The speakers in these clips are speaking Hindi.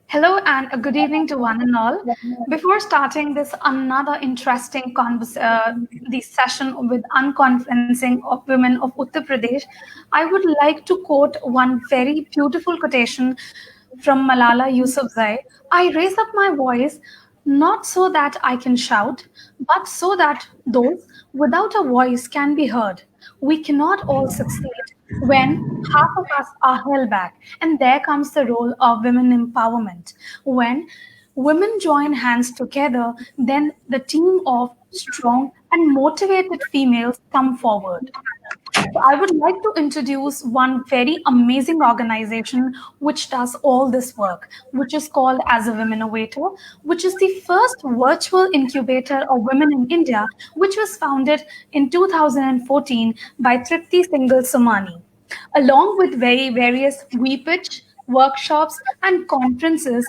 Hello and a good evening to one and all. Before starting this another interesting the session with unconferencing of women of Uttar Pradesh, I would like to quote one very beautiful quotation from Malala Yousafzai. I raise up my voice not so that I can shout, but so that those without a voice can be heard. We cannot all succeed when half of us are held back. And there comes the role of women empowerment. When women join hands together, then the team of strong and motivated females come forward. So I would like to introduce one very amazing organization which does all this work, which is called as a Women Innovator, which is the first virtual incubator of women in India, which was founded in 2014 by Tripti Singhal Somani. Along with very various WePitch workshops and conferences,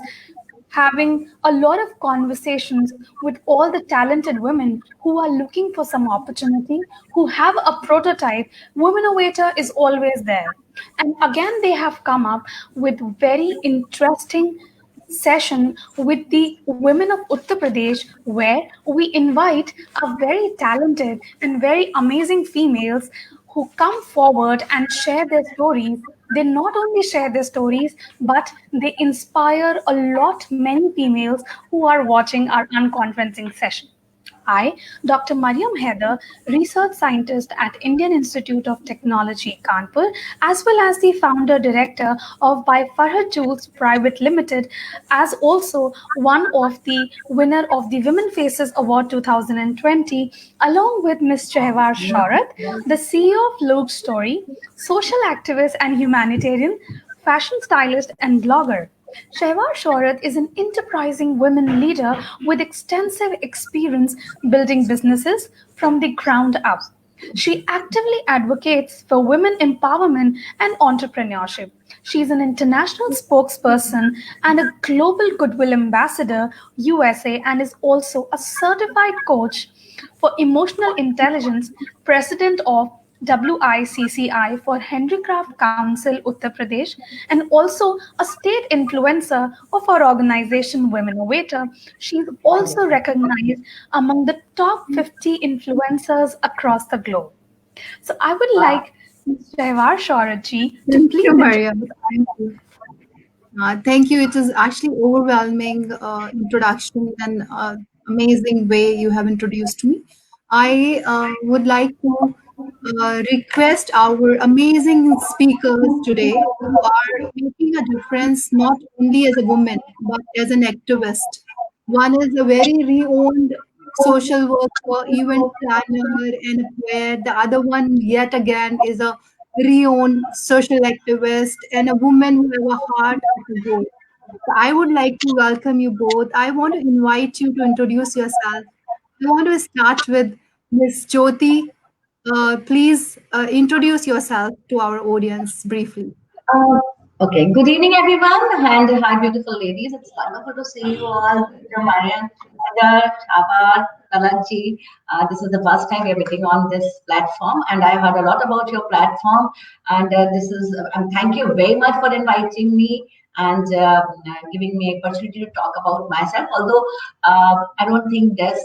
having a lot of conversations with all the talented women who are looking for some opportunity, who have a prototype. Women Innovator is always there. And again, they have come up with very interesting session with the women of Uttar Pradesh, where we invite a very talented and very amazing females who come forward and share their stories. They not only share their stories, but they inspire a lot many females who are watching our unconferencing session. I, Dr. Mariam Haider, research scientist at Indian Institute of Technology, Kanpur, as well as the founder director of By Farhad Tools Private Limited, as also one of the winner of the Women Faces Award 2020, along with Ms. Chehwar Shorat, the CEO of Logue Story, social activist and humanitarian, fashion stylist and blogger. Shehwar Shorat is an enterprising women leader with extensive experience building businesses from the ground up. She actively advocates for women empowerment and entrepreneurship. She is an international spokesperson and a global goodwill ambassador, USA, and is also a certified coach for emotional intelligence, president of WICCI for Handicraft Council Uttar Pradesh, and also a state influencer of our organization Women Innovator. She is also recognized among the top 50 influencers across the globe. So I would like Ms. Jaivar Shoratji to Thank please you, introduce. Maria. Thank you. Thank you. It is actually overwhelming introduction and amazing way you have introduced me. I would like to request our amazing speakers today who are making a difference not only as a woman but as an activist. One is a very renowned social worker, event planner, and a poet. The other one, yet again, is a renowned social activist and a woman who have a heart of a gold. So I would like to welcome you both. I want to invite you to introduce yourself. I want to start with Ms. Jyoti. Please introduce yourself to our audience briefly. Uh, okay, good evening, everyone, and hi, beautiful ladies. It's wonderful to see you all. Marian, Heather, Chava, Talanji. This is the first time we are meeting on this platform, and I heard a lot about your platform. And thank you very much for inviting me and giving me opportunity to talk about myself. Although I don't think there's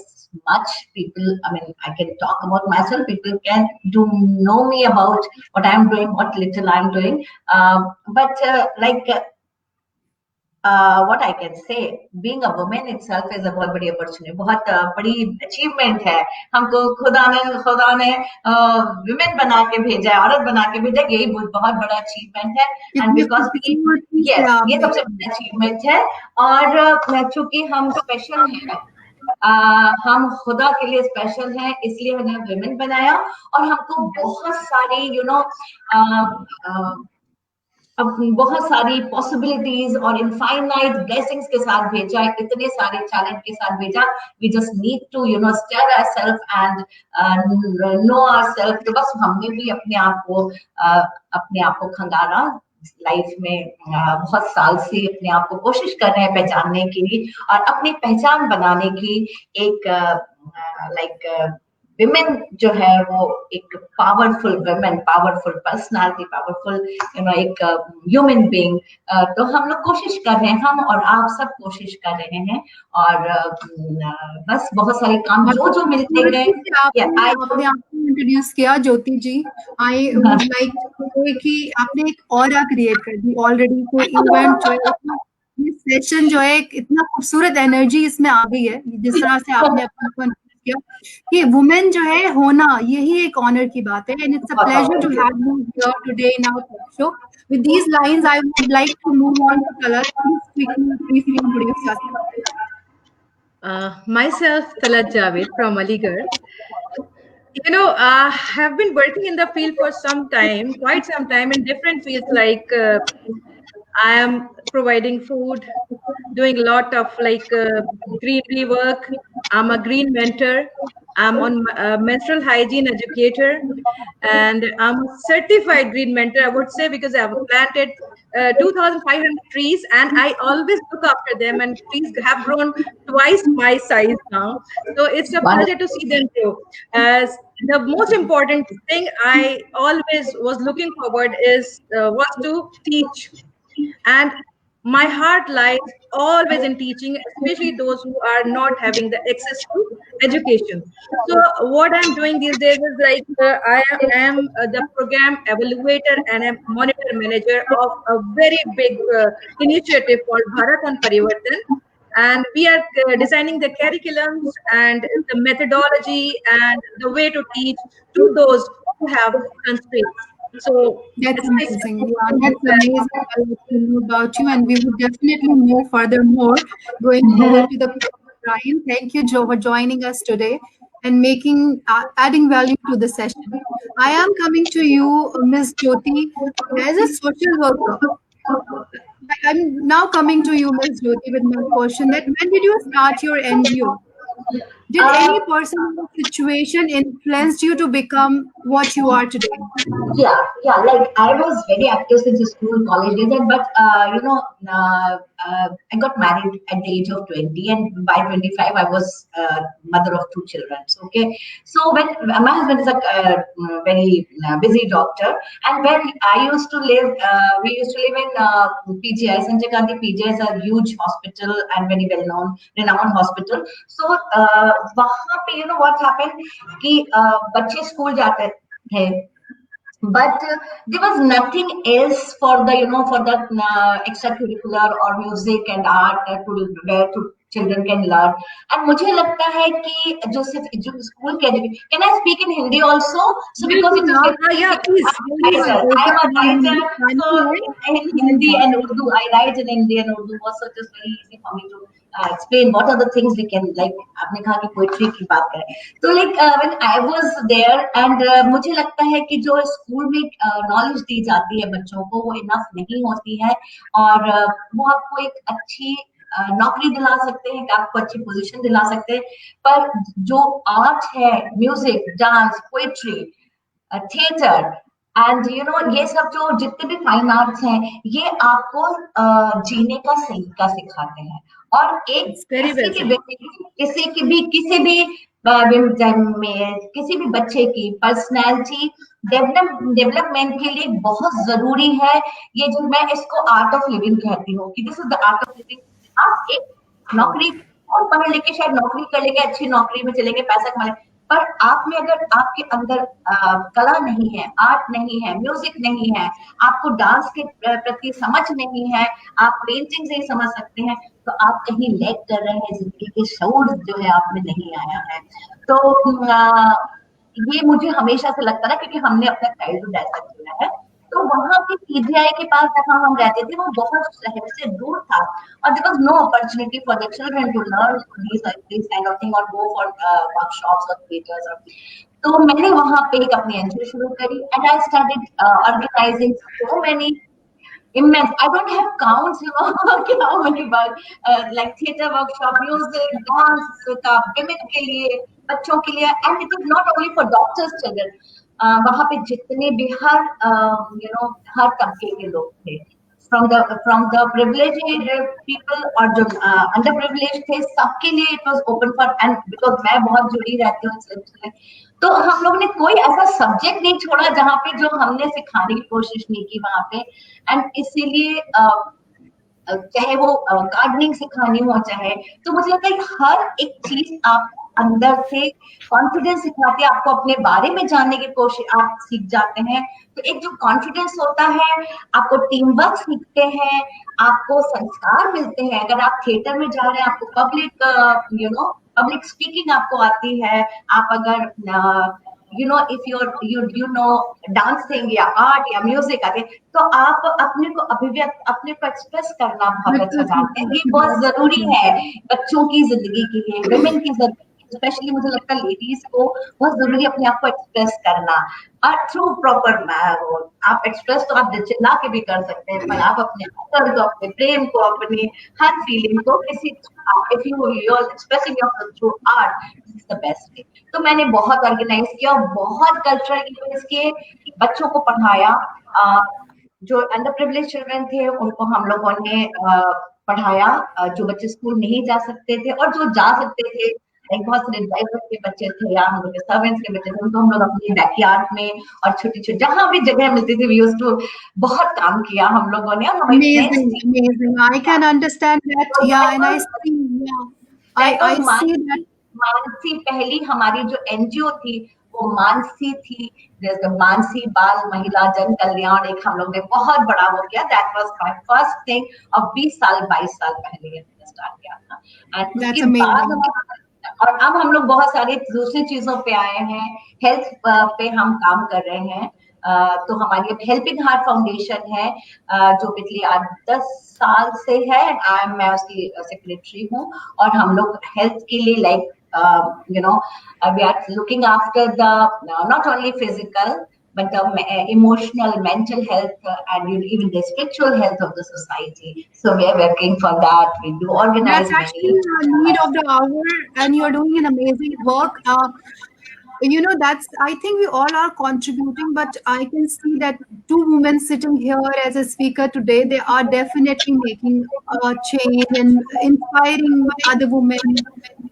much people. I mean, I can talk about myself. People can do know me about what I'm doing, what little I'm doing. What I can say, being a woman itself is a बहुत बड़ी opportunity, बहुत बड़ी achievement है. हमको खुदा ने women बना के भेजा है, औरत बना के भेजा, यही बहुत बड़ा achievement है. And because we, yes, ये सबसे बड़ा achievement है. और चूंकि हम special हैं, हम खुदा के लिए स्पेशल हैं, इसलिए हमने women बनाया और हमको बहुत सारी अब बहुत सारी पॉसिबिलिटीज और इनफाइनाइट ब्लेसिंग्स के साथ भेजा, इतने सारे टैलेंट के साथ भेजा. We just need to stir ourselves and know ourselves. तो बस हमने भी अपने आप को खंगाला लाइफ में. बहुत साल से अपने आप को कोशिश कर रहे हैं पहचानने की और अपनी पहचान बनाने की एक विमेन जो है वो एक powerful women, powerful personality, powerful एक ह्यूमन बीइंग, तो हम लोग कोशिश कर रहे हैं, हम और आप सब कोशिश कर रहे हैं, और बस बहुत सारे काम जो मिलते हैं। आपने आपको इंट्रोड्यूस किया ज्योति जी, आई वुड लाइक टू से कि आपने एक ऑरा क्रिएट कर दी ऑलरेडी, कोई इवेंट जो है, ये सेशन जो है, इतना खूबसूरत एनर्जी इसमें आ गई है, जिस तरह से आपने अपने को इंट्रोड्यूस किया कि वुमेन जो है होना, यही एक ऑनर की बात है, and it's a pleasure to have you here today in our talk show. With these lines, I would like to move on to Talat. Please briefly introduce yourself. Myself, Talat Javed from Aligarh. I have been working in the field for some time, quite some time, in different fields. Like I am providing food, doing a lot of greenery work. I'm a green mentor. I'm on menstrual hygiene educator, and I'm a certified green mentor, I would say, because I've planted 2,500 trees, and I always look after them, and trees have grown twice my size now. So it's a pleasure to see them grow. As the most important thing I always was looking forward was to teach, and my heart lies always in teaching, especially those who are not having the access to education. So what I'm doing these days is I am the program evaluator and a monitor manager of a very big initiative called Bharat on Parivartan, and we are designing the curriculums and the methodology and the way to teach to those who have constraints. So that's amazing. Yeah, that's amazing. I like to know about you, and we would definitely move furthermore going forward to the Brian. Thank you, Joe, for joining us today and adding value to the session. I am coming to you, Ms. Jyoti, as a social worker. I'm now coming to you, Ms. Jyoti, with my question: that when did you start your NGO? Did any personal situation influence you to become what you are today? Yeah. Like I was very active since the school, college days, but I got married at the age of 20, and by 25, I was mother of 2 children. So, okay, so when my husband is a very busy doctor, and when I used to live, we used to live in PGI. Sanjay Gandhi PGI is a huge hospital and very well known, renowned hospital. So, वहाँ पे what happened कि बच्चे स्कूल जाते थे, but there was nothing else for the for the extracurricular or music and art where children can learn. And मुझे लगता है कि जो स्कूल के can I speak in Hindi also? So because it is yeah, please. I am a writer, so in Hindi and Urdu, I write in Hindi and Urdu, so it is very easy for me to explain what are the things we can, like आपने कहा कि पोइट्री की बात करें, तो like when I was there, and मुझे लगता है कि जो स्कूल में नॉलेज दी जाती है बच्चों को वो इनफ नहीं होती है, और वो आपको एक अच्छी नौकरी दिला सकते हैं, आपको अच्छी पोजीशन दिला सकते हैं, पर जो आर्ट है, music, dance, poetry, theatre and ये सब जो जितने भी फाइन आर्ट्स हैं, ये आपको जीने का सलीका सिखाते हैं, और एक किसी भी बच्चे की पर्सनैलिटी डेवलपमेंट के लिए बहुत जरूरी है ये, जो मैं इसको आर्ट ऑफ लिविंग कहती हूँ कि this is the art of living. आप एक नौकरी और पढ़ लिखे शायद नौकरी कर लेंगे, अच्छी नौकरी में चलेंगे, पैसा कमा लेंगे, पर आप में अगर आपके अंदर कला नहीं है, आर्ट नहीं है, म्यूजिक नहीं है, आपको डांस के प्रति समझ नहीं है, आप पेंटिंग से ही समझ सकते हैं, तो आप कहीं लैग कर रहे हैं, जिंदगी के शऊर जो है आप में नहीं आया है। तो ये मुझे हमेशा से लगता था, क्योंकि हमने अपना चाइल्डहुड ऐसा किया है। तो वहां पे पीजीआई के पास जहाँ हम रहते थे वो बहुत शहर से दूर था, और there was no opportunity for the children to learn this kind of thing और गो फॉर वर्कशॉप्स और थिएटर्स। तो मैंने वहां पे एक अपनी एनजीओ शुरू करी, and I started organising so many immense, I don't have counts, how many like theater workshop, music, dance का women के लिए, बच्चों के लिए, and it is not only for doctors children, वहां पे जितने भी हर हर तबके के लोग थे, from the privileged people और जो underprivileged थे, सबके लिए it was open for, and because मैं बहुत जुड़ी रहती हूँ सिलसिले, तो हम लोग ने कोई ऐसा सब्जेक्ट नहीं छोड़ा जहाँ पे जो हमने सिखाने की कोशिश नहीं की वहां पे। एंड इसीलिए चाहे वो गार्डनिंग सिखानी हो, चाहे, तो मुझे लगता है हर एक चीज आप अंदर से कॉन्फिडेंस सिखाती है, आपको अपने बारे में जानने की कोशिश आप सीख जाते हैं। तो एक जो कॉन्फिडेंस होता है, आपको टीम वर्क सीखते हैं, आपको संस्कार मिलते हैं। अगर आप थिएटर में जा रहे हैं, आपको पब्लिक स्पीकिंग आपको आती है। आप अगर इफ यू नो डांसिंग या आर्ट या म्यूजिक आते, तो आप अपने को अभिव्यक्त, अपने को एक्सप्रेस करना बहुत अच्छा जानते हैं। ये बहुत जरूरी है बच्चों की जिंदगी के लिए, वुमेन की जिंदगी, स्पेशली मुझे लगता है लेडीज को बहुत जरूरी अपने आप को एक्सप्रेस करना। और थ्रू प्रॉपर आप एक्सप्रेस तो आप चिल्ला के भी कर सकते हैं, पर आप अपने अंदर को, अपने प्रेम को, अपनी हर फीलिंग को किसी, if you are expressing yourself through art, this is the best way. तो मैंने बहुत ऑर्गेनाइज किया, बहुत कल्चरल इवेंट्स किए, बच्चों को पढ़ाया। जो अंडर प्रिविलेज चिल्ड्रन थे उनको हम लोगों ने पढ़ाया, जो बच्चे स्कूल नहीं जा सकते थे और जो जा सकते थे, बहुत सारे ड्राइवर के बच्चे थे या हम लोग के सर्वेंट्स के बच्चे थे, उनको हम लोग अपने बैकयार्ड में और छोटी-छोटी जहां भी जगह मिलती थी, वी यूज्ड टू बहुत काम किया हम लोगों ने। और amazing. I can understand that. Yeah, and I see. Yeah, I see that. Mansi पहली हमारी जो एनजीओ थी वो मानसी थी, जैसे मानसी बाल महिला जन कल्याण, एक हम लोग ने बहुत बड़ा वो किया। That was my first thing, और 20 साल 22 साल पहले हमने स्टार्ट किया था। एंड उसके बाद और अब हम लोग बहुत सारी दूसरी चीजों पे आए हैं, हेल्थ पे हम काम कर रहे हैं। तो हमारी हेल्पिंग हार्ट फाउंडेशन है, जो पिछले 8-10 साल से है, मैं उसकी सेक्रेटरी हूँ। और हम लोग हेल्थ के लिए like we are looking after the not only physical but the emotional, mental health, and even the spiritual health of the society. So we are working for that. We do organize. That's actually the need of the hour, and you're doing an amazing work. I think we all are contributing, but I can see that two women sitting here as a speaker today, they are definitely making a change and inspiring other women.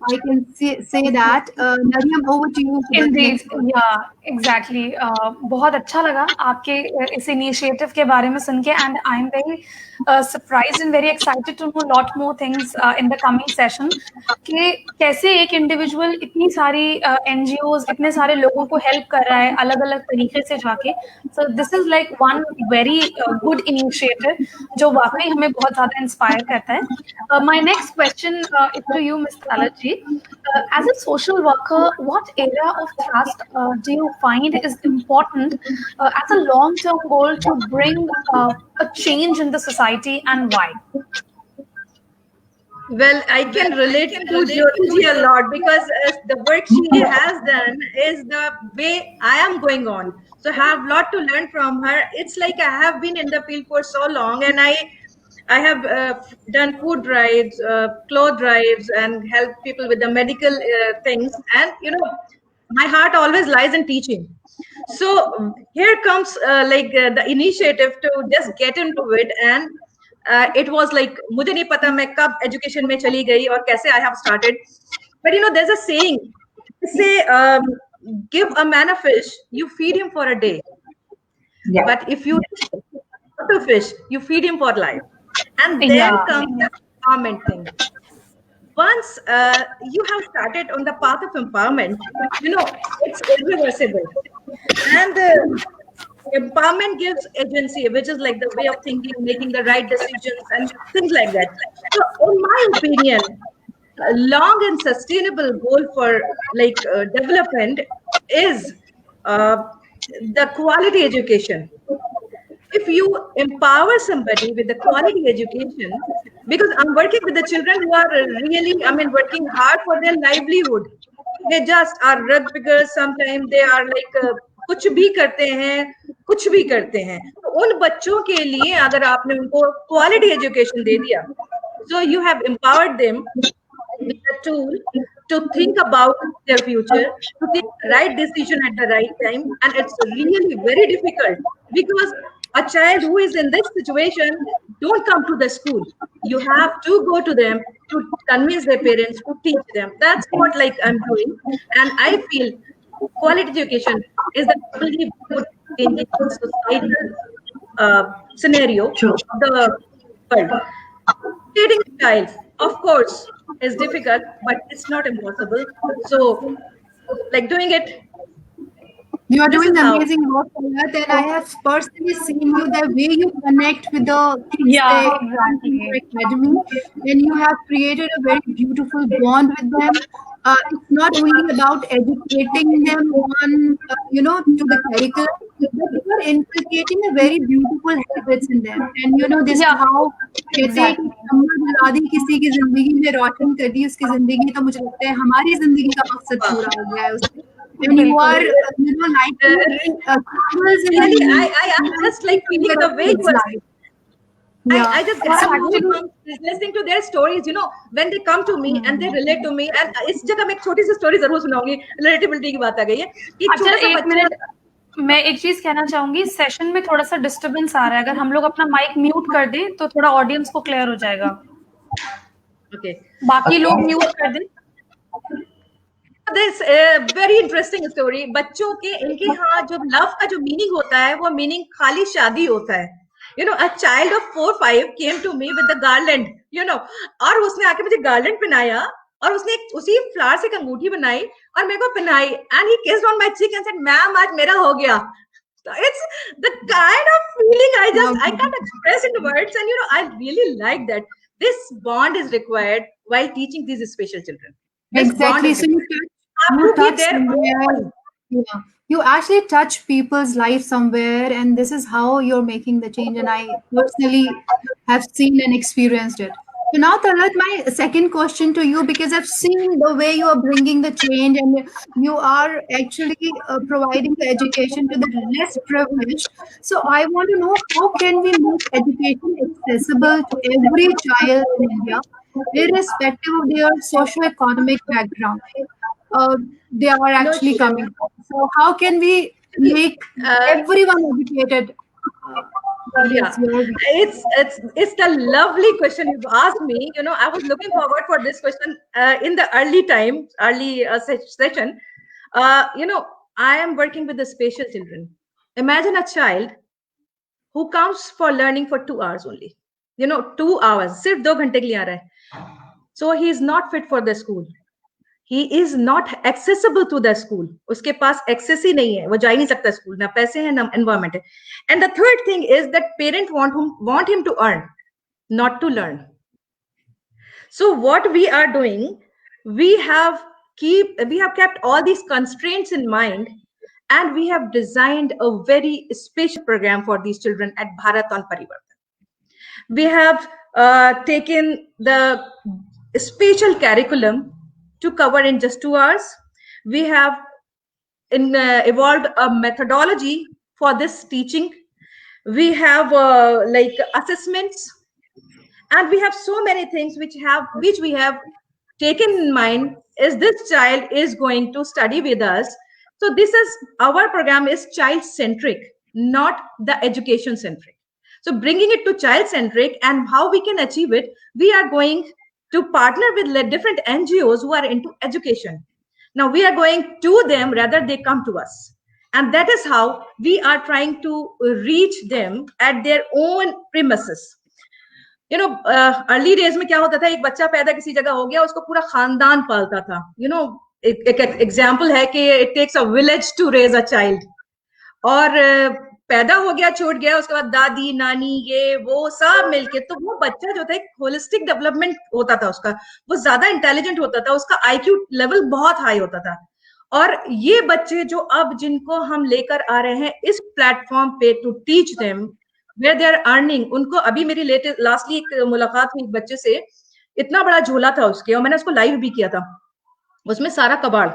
I can say that. Nadia, over to you. Indeed, yeah, exactly. बहुत अच्छा लगा आपके इस इनिशिएटिव के बारे में सुन के, and I'm very surprised and very excited to know lot more things in the coming session. कि कैसे एक इंडिविजुअल इतनी सारी NGOs, इतने सारे लोगों को हेल्प कर रहा है अलग अलग तरीके से जाके। So this is like one very good initiative जो वाकई हमें बहुत ज़्यादा इंस्पायर करता है। My next question is to you, Ms. Talaji. As a social worker, what area of thrust do you find is important as a long-term goal to bring a change in the society, and why? Well, I can relate to Jyoti a lot because the work she has done is the way I am going on. So I have a lot to learn from her. It's like I have been in the field for so long, and I have done food drives, cloth drives, and helped people with the medical things. And my heart always lies in teaching. So here comes the initiative to just get into it, and it was like मुझे नहीं पता मैं कब education में चली गई और कैसे I have started. But there's a saying, say give a man a fish, you feed him for a day. Yeah. But if you want a fish, you feed him for life. And then comes the empowerment thing. Once you have started on the path of empowerment, it's irreversible. And empowerment gives agency, which is like the way of thinking, making the right decisions and things like that. So in my opinion, a long and sustainable goal for development is the quality education. If you empower somebody with the quality education, because I'm working with the children who are really, working hard for their livelihood. They just are rug pickers. Sometimes they are like कुछ भी करते हैं तो उन बच्चों के लिए अगर आपने उनको क्वालिटी एजुकेशन दे दिया, so you have empowered them with a tool to think about their future, to take the right decision at the right time. And it's really very difficult because a child who is in this situation don't come to the school. You have to go to them to convince their parents to teach them. That's what I'm doing. And I feel quality education is the only good change in the societal scenario True. of the world. Creating a child, of course, is difficult, but it's not impossible. So, like doing it, You are this doing is how. amazing work, Talat, and I have personally seen you the way you connect with the kids Yeah, there in exactly. your academy, and you have created a very beautiful bond with them. It's not only about educating them on, to the curriculum, but you are inculcating a very beautiful habits in them. And this is Yeah, how कहते हैं कि exactly. कमर दिला दी किसी की जिंदगी में रोशन कर दी उसकी जिंदगी, तो मुझे लगता है हमारी जिंदगी का मकसद पूरा हो गया है उससे. And you are, बिल्कुल. lighting candles in Really, a I just like feeling the way you kid's are. life. Yeah. I just Well, get actually, goosebumps listening to their stories. You know, when they come to me and they relate to me, and इस जगह मैं एक छोटी सी स्टोरी जरूर सुनाऊंगी. रिलेटेबिलिटी की बात आ गई है. एक अच्छा छोटा सा एक बच्चा. मिनट, मैं एक चीज कहना चाहूंगी, सेशन में थोड़ा सा डिस्टरबेंस आ रहा है, अगर हम लोग अपना माइक म्यूट कर दें तो थोड़ा ऑडियंस को क्लियर हो जाएगा. Okay. बाकी लोग म्यूट कर दें. This very interesting story. बच्चों के इनके यहाँ जो love का जो meaning होता है वो meaning खाली शादी होता है. You know, a child of 4-5 came to me with the garland. You know, और उसने आके मुझे garland पहनाया और उसने उसी फ्लावर से एक अंगूठी बनाई और मेरे को पहनाई. And he kissed on my cheek and said, "ma'am आज मेरा हो गया." It's the kind of feeling I can't express in words, and I really like that. This bond is required while teaching these special children. This bond Exactly. is So required. you touch Their somewhere. own. Yeah. You actually touch people's life somewhere, and this is how you're making the change. And I personally have seen and experienced it. So now, Talat, my second question to you, because I've seen the way you are bringing the change, and you are actually providing the education to the less privileged. So I want to know, how can we make education accessible to every child in India, irrespective of their socio-economic background? They are No, actually sure. coming from. So how can we See, make everyone educated? What yeah, is your view? it's the lovely question you've asked me. I was looking forward for this question in the early session. I am working with the special children. Imagine a child who comes for learning for 2 hours only. 2 hours. सिर्फ 2 घंटे के लिए आ रहा है. So he is not fit for the school. He is not accessible to the school. उसके पास access ही नहीं है. वो जा ही नहीं सकता school. ना पैसे हैं ना environment है. And the third thing is that parents want him to earn, not to learn. So what we are doing, we have kept all these constraints in mind, and we have designed a very special program for these children at Bharaton Parivartan. We have taken the special curriculum to cover in just 2 hours. We have evolved a methodology for this teaching. We have like assessments, and we have so many things which we have taken in mind. Is this child is going to study with us? So this is our program is child centric, not the education centric. So bringing it to child centric, and how we can achieve it, we are going to partner with different NGOs who are into education. Now we are going to them rather they come to us, and that is how we are trying to reach them at their own premises. Early days में क्या होता था, एक बच्चा पैदा किसी जगह हो गया, उसको पूरा खानदान पालता था. एक एग्जाम्पल है कि it takes a village to raise a child. और पैदा हो गया, छूट गया, उसके बाद दादी नानी ये वो सब मिलके, तो वो बच्चा जो था एक होलिस्टिक डेवलपमेंट होता था उसका, वो ज्यादा इंटेलिजेंट होता था, उसका IQ लेवल बहुत हाई होता था. और ये बच्चे जो अब जिनको हम लेकर आ रहे हैं इस प्लेटफॉर्म पे to teach them where they are earning, उनको अभी मेरी लास्टली एक मुलाकात हुई एक बच्चे से, इतना बड़ा झोला था उसके, और मैंने उसको लाइव भी किया था, उसमें सारा कबाड़.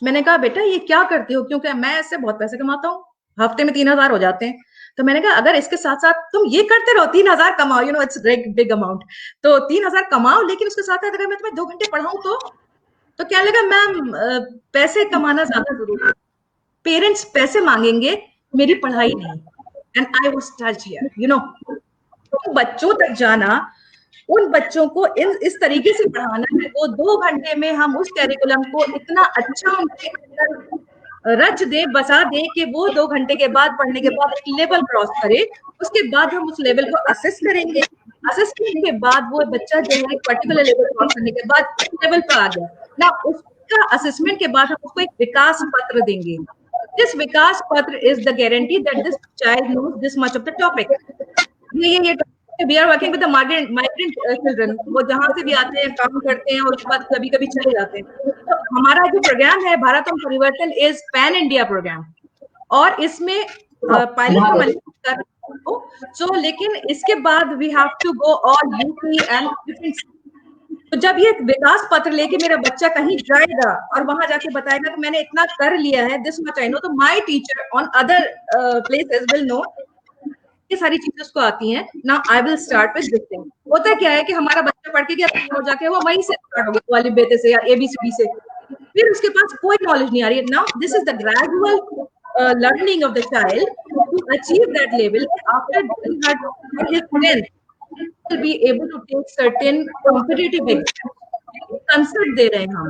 मैंने कहा बेटा ये क्या करते हो, क्योंकि मैं ऐसे बहुत पैसे कमाता हूँ, हफ्ते में 3,000 हो जाते हैं. तो मैंने कहा अगर इसके साथ साथ तुम ये करते रहो, 3,000 कमाओ, इट्स बिग अमाउंट, तो 3,000 कमाओ, लेकिन उसके साथ साथ अगर मैं तुम्हें 2 घंटे पढ़ाऊं तो क्या लगा, मैम पैसे कमाना ज्यादा जरूरी है, पेरेंट्स पैसे मांगेंगे, मेरी पढ़ाई नहीं. And I was touched here, तो बच्चों तक जाना, उन बच्चों को इस तरीके से पढ़ाना, वो 2 घंटे में हम उस कैरिकुलम को इतना अच्छा उनके अंदर रच दे, बसा दे कि वो 2 घंटे के बाद पढ़ने के बाद एक लेवल क्रॉस करे, उसके बाद हम उस लेवल को असेस करेंगे। असेस करने के बाद वो बच्चा जो है एक पर्टिकुलर लेवल क्रॉस करने के बाद इस लेवल पर आ गया ना, उसका असेसमेंट के बाद हम उसको एक विकास पत्र देंगे। This Vikas Patra is the guarantee that this child knows this much of the topic. ये we are working with the migrant children, वो जहाँ से भी आते हैं काम करते हैं और उसके बाद कभी कभी चले जाते हैं। तो हमारा जो प्रोग्राम है भारत और परिवर्तन इज पैन इंडिया प्रोग्राम, और इसमें पायलट सो लेकिन इसके बाद we have to go all UP and different. तो जब ये विकास पत्र लेके मेरा बच्चा कहीं जाएगा और वहां जाके बताएगा कि मैंने इतना कर लिया है, दिस मच आई नो, तो my teacher on other places will know, ये सारी चीजें उसको आती हैं ना। I will start with this thing. होता क्या है कि हमारा बच्चा पढ़ के गया हो जाके वो वहीं से स्टार्ट हो गया वाली बेटे से या एबीसीडी से, फिर उसके पास कोई नॉलेज नहीं आ रही है। Now this is the gradual learning of the child to achieve that level. After doing his strength, he will be able to take certain competitive exams. Concept दे रहे हैं हम,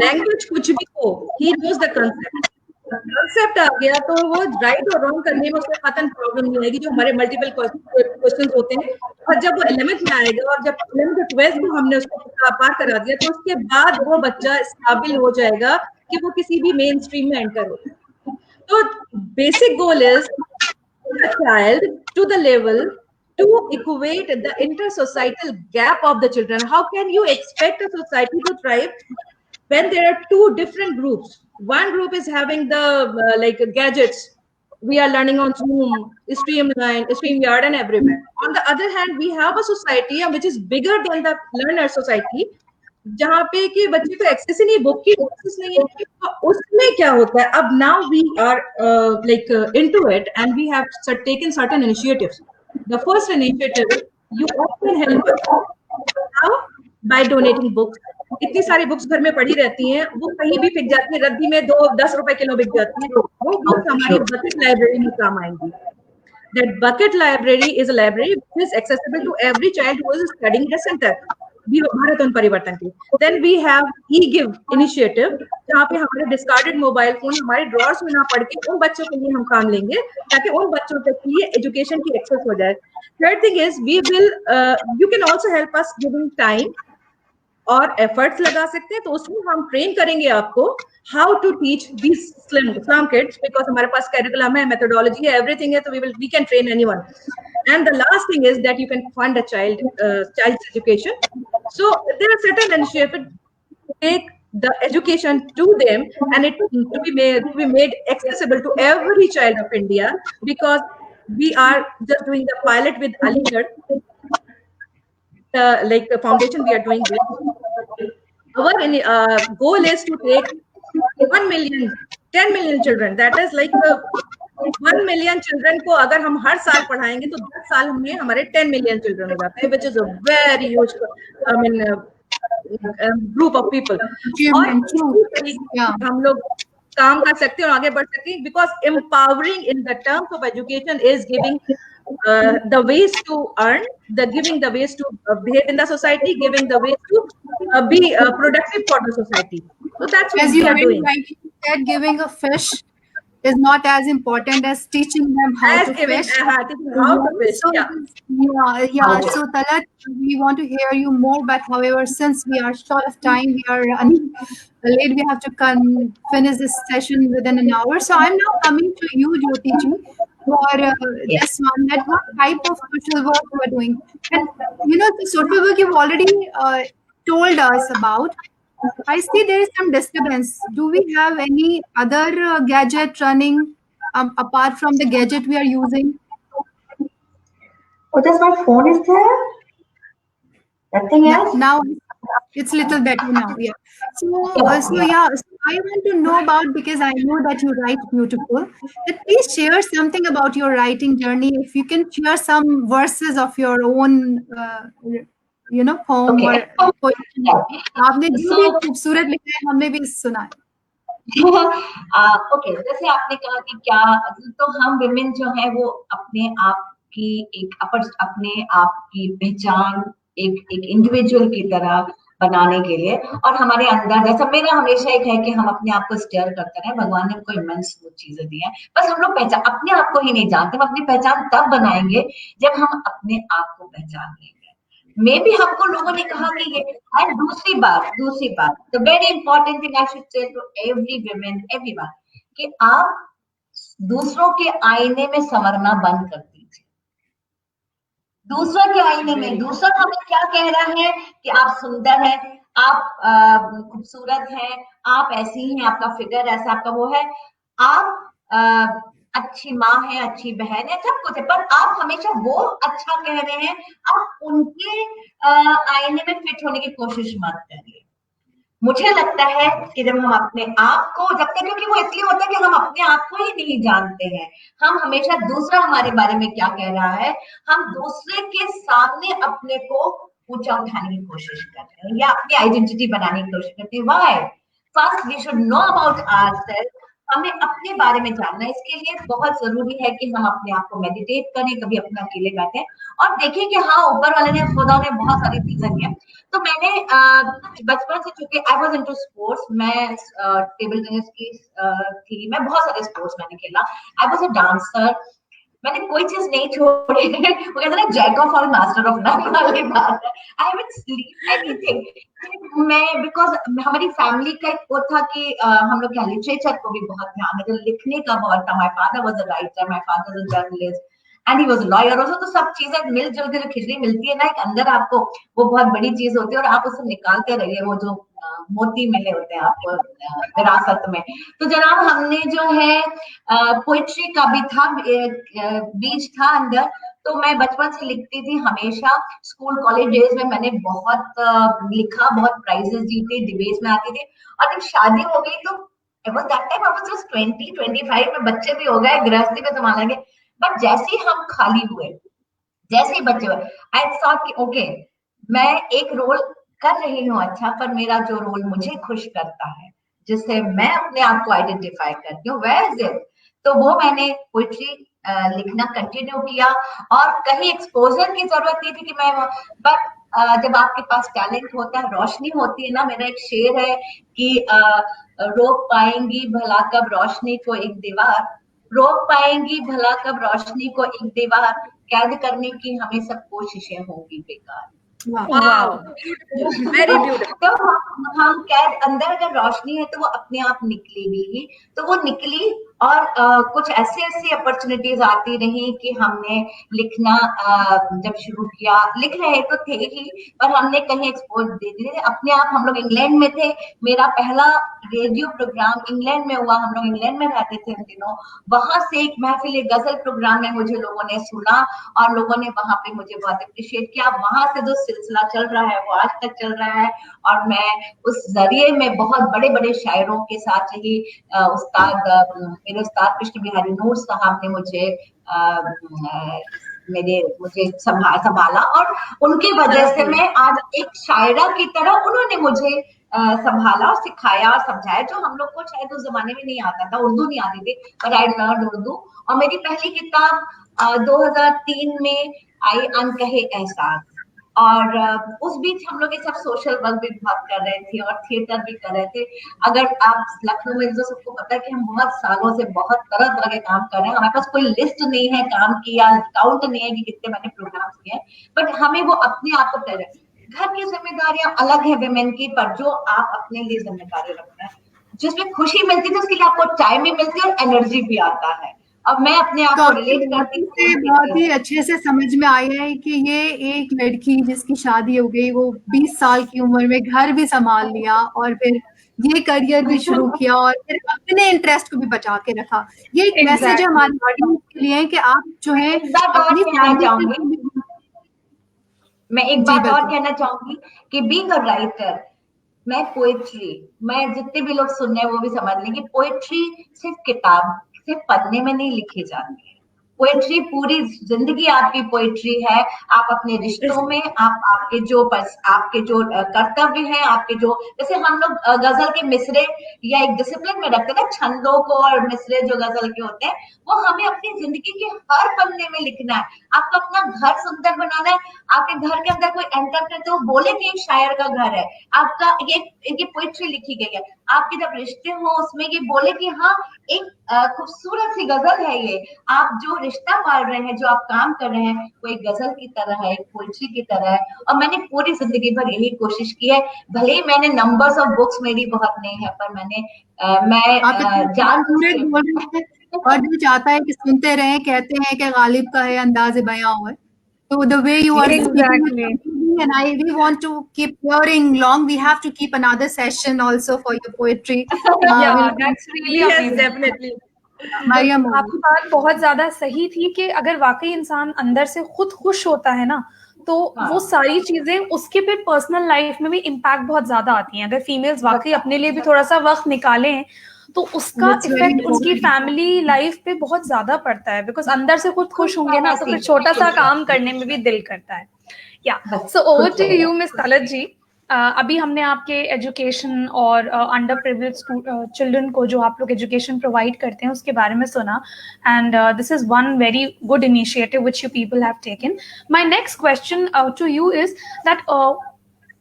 लैंग्वेज कुछ भी हो, he knows the concept. Concept आ गया तो वो राइट और रॉन्ग करने में उसमें खतन प्रॉब्लम नहीं आएगी, जो हमारे मल्टीपल क्वेश्चंस होते हैं। और जब वो 11th में आएगा और जब 11th और 12th में हमने उसको पार करा दिया, तो उसके बाद वो बच्चा इस काबिल हो जाएगा कि वो किसी भी मेन स्ट्रीम में एंटर हो। So basic goal is the child to the level to equate the inter-societal gap of the children. How can you expect a society to thrive when there are two different groups? One group is having the like gadgets. We are learning on Zoom, Streamline, StreamYard, and everywhere. On the other hand, we have a society which is bigger than the learner society, जहाँ पे कि बच्चे को एक्सेस ही नहीं, बुक की एक्सेस नहीं है। तो उसमें क्या होता है, अब now we are like into it and we have taken certain initiatives. The first initiative, you often help how by donating books. इतनी सारी बुक्स घर में पड़ी रहती हैं, वो कहीं भी बिक जाती है, रद्दी में 10 रुपए किलो बिक जाती है। वो बुक्स हमारी बकेट लाइब्रेरी में काम आएंगी। That bucket library is a library which is accessible to every child who is studying in a center. Bharat और परिवर्तन की। Then we have e-give initiative, जहाँ पे हमारे डिस्कार्डेड मोबाइल फोन हमारे ड्रॉर्स में ना पड़ के उन बच्चों के लिए हम काम लेंगे, ताकि उन बच्चों तक की एजुकेशन की एक्सेस हो जाए। Third thing is we will you can also help us giving time और एफर्ट्स लगा सकते हैं, तो उसमें हम ट्रेन करेंगे आपको how to teach these slum kids, because हमारे पास कैरिकुलम है, मेथोडोलॉजी है, एवरीथिंग है, तो we can train anyone. And the last thing is that you can fund a child's education. So there are certain initiatives to take the education to them and it to be made accessible to every child of India, because we are just doing the pilot with Aligarh, like the foundation we are doing with. Our goal is to take 1 million, 10 million children. That is like 1 million children को अगर हम हर साल पढ़ाएंगे तो 10 साल में हमारे 10 million children हो जाते हैं, which is a very huge, I mean, group of people. और हम लोग काम कर सकते हैं और आगे बढ़ सकते हैं, because empowering in the terms of education is giving the ways to earn, giving the ways to behave in the society, giving the ways to be productive for the society. So that's what we are doing. Like you said, giving a fish is not as important as teaching them how to fish. So Talat, we want to hear you more, but however, since we are short of time, we are running late, we have to finish this session within an hour. So I'm now coming to you, Jyoti ji, for this one, that what type of social work you are doing. And you know, the social work you've already told us about. I see there is some disturbance. Do we have any other gadget running apart from the gadget we are using? Oh, just my phone is there? Nothing else? Now it's a little better now. Yeah. So I want to know about, because I know that you write beautiful, that please share something about your writing journey. If you can share some verses of your own poem or poetry. आपने जो भी खूबसूरत लिखा है हमने भी सुना है। ओके, जैसे आपने कहा कि क्या, तो हम विमेन जो है वो अपने आप की अपने आप की पहचान एक इंडिविजुअल की तरह बनाने के लिए। और हमारे अंदर, जैसा मेरा हमेशा एक है कि हम अपने आप को स्टेयर करते रहे। भगवान ने हमको इमेंस वो चीजें दी हैं, बस हम लोग पहचान अपने आप को ही नहीं जानते। हम अपनी पहचान तब बनाएंगे जब हम अपने आप को पहचान लेंगे। मे भी हमको लोगों ने कहा कि ये। एंड दूसरी बात the very important thing I should say to every women, everyone, कि आप दूसरों के आईने में संवरना बंद कर दीजिए। दूसरों के आईने में दूसरा हमें क्या कह रहा है कि आप सुंदर हैं, आप खूबसूरत हैं, आप ऐसी हैं, आपका फिगर ऐसा, आपका वो है, आप अच्छी माँ है, अच्छी बहन है, सब कुछ है, पर आप हमेशा वो अच्छा कह रहे हैं, आप उनके आईने में फिट होने की कोशिश मत करिए। मुझे लगता है कि जब हम अपने आप को, जब तक, क्योंकि वो इसलिए होता है कि हम अपने आप को ही नहीं जानते हैं, हम हमेशा दूसरा हमारे बारे में क्या कह रहा है, हम दूसरे के सामने अपने को ऊंचा उठाने की कोशिश करते हैं या अपनी आइडेंटिटी बनाने की कोशिश करते हैं। Why? First we should know about ourselves. हमें अपने बारे में जानना है। इसके लिए बहुत जरूरी है कि हम अपने आप को मेडिटेट करें, कभी अपने अकेले बैठे और देखें कि हाँ, ऊपर वाले ने, खुदा ने बहुत सारी चीजें दी हैं। तो मैंने बचपन से, चूंकि आई वाज इनटू स्पोर्ट्स, मैं टेबल टेनिस की थी, मैं बहुत सारे स्पोर्ट्स मैंने खेला। आई वाज अ डांसर, मैंने कोई चीज नहीं छोड़ी। वो कहते हैं jack of all master of none वाली बात है। I haven't sleep anything. मैं, बिकॉज हमारी फैमिली का एक वो था कि हम लोग क्या, लिटरेचर को भी बहुत ध्यान देते, लिखने का बहुत था। My father was a writer, my father was a journalist and he was a lawyer also. तो सब चीजें मिलजुल के जो खिचड़ी मिलती है ना एक अंदर आपको, वो बहुत बड़ी चीज होती है और आप उसे निकालते रहिए, वो जो मोती मिले होते हैं आपको विरासत में। तो जनाब, हमने जो है पोइट्री का भी था, बीज था अंदर। तो मैं बचपन से लिखती थी हमेशा। स्कूल कॉलेज डेज में मैंने बहुत लिखा, बहुत प्राइजेस जीते, डिबेट्स में आती थी। और जब शादी हो गई तो that time I was just 20-25 में, बच्चे भी हो गए, गृहस्थी में संभाला गया। बट जैसे ही हम खाली हुए, जैसे ही बच्चे हुए, आई थॉट कि ओके, मैं एक रोल कर रही हूँ अच्छा, पर मेरा जो रोल मुझे खुश करता है, जिससे मैं अपने आप को आइडेंटिफाई करती हूँ, वेयर इज इट। तो वो मैंने पोइट्री लिखना कंटिन्यू किया। और कहीं एक्सपोजर की जरूरत नहीं थी कि मैं, बट जब आपके पास टैलेंट होता है, रोशनी होती है ना। मेरा एक शेर है कि रोक पाएंगी भला कब रोशनी को एक दीवार, रोक पाएंगी भला कब रोशनी को एक दीवार, कैद करने की हमें सब कोशिशें होंगी बेकार। Wow, beautiful, very beautiful. तो हम कैद, अंदर अगर रोशनी है तो वो अपने आप निकलेगी ही। तो वो निकली और कुछ ऐसी अपॉर्चुनिटीज आती रही कि हमने लिखना जब शुरू किया, लिख रहे तो थे ही, पर हमने कहीं एक्सपोज दे दिए अपने आप। हम लोग इंग्लैंड में थे, मेरा पहला रेडियो प्रोग्राम इंग्लैंड में हुआ। हम लोग इंग्लैंड में रहते थे उन दिनों। वहां से एक महफिल, एक गजल प्रोग्राम में मुझे लोगों ने सुना और लोगों ने वहां पे मुझे बहुत अप्रिशिएट किया। वहां से जो सिलसिला चल रहा है वो आज तक चल रहा है। और मैं उस जरिए में बहुत बड़े बड़े शायरों के साथ रही। मेरे उस्ताद कृष्ण बिहारी नूर साहब ने मुझे संभाला और उनकी वजह से मैं आज एक शायरा की तरह, उन्होंने मुझे संभाला और सिखाया और समझाया, जो हम लोग को शायद उस जमाने में नहीं आता था। उर्दू नहीं आती थी, पर आई लर्न उर्दू। और मेरी पहली किताब 2003 में आई, अनकहे एहसास। और उस बीच हम लोग ये सब सोशल वर्क भी बहुत कर रहे थे और थिएटर भी कर रहे थे। अगर आप लखनऊ में, जो सबको पता है कि हम बहुत सालों से बहुत तरह तरह के काम कर रहे हैं, हमारे पास कोई लिस्ट नहीं है काम की या काउंट नहीं है कि कितने मैंने प्रोग्राम किए, बट हमें वो अपने आप को प्रेजेंट, घर की जिम्मेदारियां अलग है विमेन की, पर जो आप अपने लिए जिम्मेदारी रखते हैं, जिसमें खुशी मिलती है, उसके लिए आपको टाइम भी मिलती है और एनर्जी भी आता है। अब मैं अपने आप को रिलेट करती हूँ। बहुत ही अच्छे से समझ में आया है कि ये एक लड़की जिसकी शादी हो गई, वो 20 साल की उम्र में घर भी संभाल लिया और फिर ये करियर भी शुरू किया और फिर अपने इंटरेस्ट को भी बचा के रखा। ये एक मैसेज है हमारी ऑडियंस के लिए कि आप जो है अपनी फैमिली, मैं एक बात और कहना चाहूंगी कि बीइंग अ राइटर, मैं पोएट्री, मैं जितने भी लोग सुन रहे हैं वो भी समझ लें कि पोएट्री सिर्फ किताब, सिर्फ पढ़ने में नहीं लिखी जाती है। पोएट्री पूरी जिंदगी आपकी पोएट्री है। आप अपने रिश्तों में, आपके जो कर्तव्य है, आपके जो, जैसे हम लोग गजल के मिसरे या एक डिसिप्लिन में रखते हैं ना छंदों को, और मिसरे जो गजल के होते हैं वो हमें अपनी जिंदगी के हर पन्ने में लिखना है। आपको अपना घर सुंदर बनाना है, आपके घर के अंदर कोई एंटर करे तो वो बोले कि एक शायर का घर है, आपका ये पोएट्री लिखी गई है। आपके जब रिश्ते हो उसमें ये बोले कि हाँ एक खूबसूरत सी गजल है ये, आप जो रिश्ता पाल रहे हैं, जो आप काम कर रहे हैं, वो एक गजल की तरह है, एक पोएट्री की तरह है। और मैंने पूरी जिंदगी भर यही कोशिश की है। भले ही मैंने नंबर्स ऑफ बुक्स मेरी बहुत नहीं है, पर मैं जान और जो चाहता है कि सुनते रहें, कहते हैं कि गालिब का है अंदाज़ बयां हुआ है। So the way you are speaking, and we want to keep hearing long. We have to keep another session also for your poetry. Yeah, that's really Yes, amazing. definitely. Mariam, आपकी बात बहुत ज्यादा सही थी कि अगर वाकई इंसान अंदर से खुद खुश होता है ना, तो वो सारी चीजें उसके पे पर्सनल लाइफ में भी इम्पैक्ट बहुत ज्यादा आती हैं। अगर फीमेल्स वाकई अपने लिए भी थोड़ा सा वक्त निकालें तो उसका इफेक्ट उनकी फैमिली लाइफ पे बहुत ज्यादा पड़ता है, बिकॉज अंदर से खुद खुश होंगे ना तो फिर छोटा सा काम करने में भी दिल करता है। या so over to you miss Talat ji. अभी हमने आपके एजुकेशन और अंडर प्रिविलेज चिल्ड्रन को जो आप लोग एजुकेशन प्रोवाइड करते हैं उसके बारे में सुना, and this is one very good initiative which you people have taken. My next question to you is that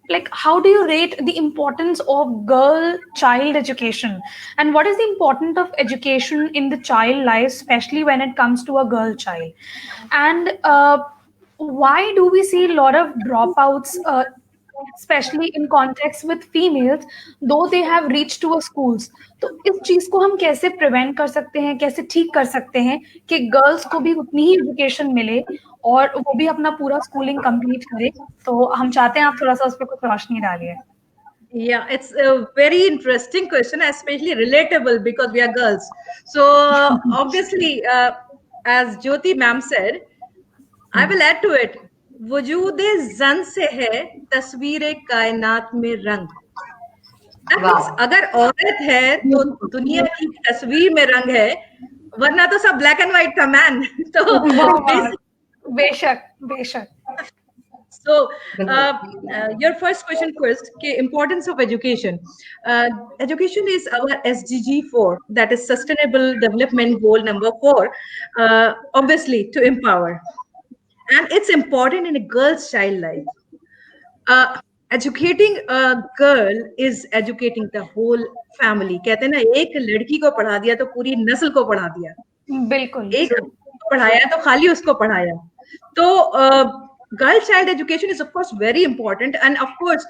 like how do you rate the importance of girl child education, and what is the importance of education in the child life, especially when it comes to a girl child, and why do we see a lot of dropouts, especially in context with females though they have reached to a schools? तो इस चीज को हम कैसे प्रिवेंट कर सकते हैं, कैसे ठीक कर सकते हैं कि गर्ल्स को भी उतनी ही एजुकेशन मिले और वो भी अपना पूरा स्कूलिंग कंप्लीट करे? तो हम चाहते हैं आप थोड़ा सा उस पर कुछ रोशनी डालिए। Yeah, it's a very interesting question, especially relatable because we are girls. So obviously, as Jyoti ma'am said, I will add to it. वजूदे जन से है तस्वीर कायनात में रंग। अगर औरत है तो दुनिया की तस्वीर में रंग है, वरना तो सब ब्लैक एंड व्हाइट था मैन। तो बेशक बेशक। So, your first question first, importance of education. Education is our SDG 4, that is Sustainable Development Goal number 4, obviously to empower. And it's important in a girl's child life. Educating a girl is educating the whole family. कहते हैं ना, एक लड़की को पढ़ा दिया तो पूरी नस्ल को पढ़ा दिया। बिल्कुल। एक को पढ़ाया तो खाली उसको पढ़ाया। तो girl child education is of course very important, end of course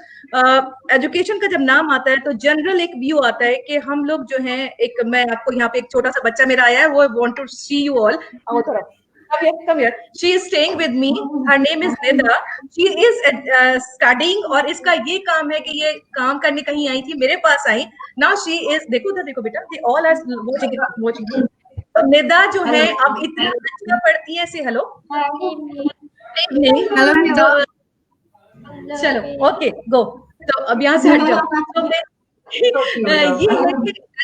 education का जब नाम आता है तो जनरल एक व्यू आता है कि हम लोग जो हैं, एक मैं आपको यहाँ पे एक छोटा सा बच्चा मेरा आया है, वो want to see you all. Come here. She is staying with me. Her name is Nida. She is studying, और इसका ये काम है कि ये काम करने कहीं आई थी, मेरे पास आई। Now she is, देखो बेटा, they all are watching. तो निदा जो है अब इतना अच्छा पढ़ती है। से हेलो नहीं, चलो ओके गो। तो अब यहाँ से हट जाओ। तो ये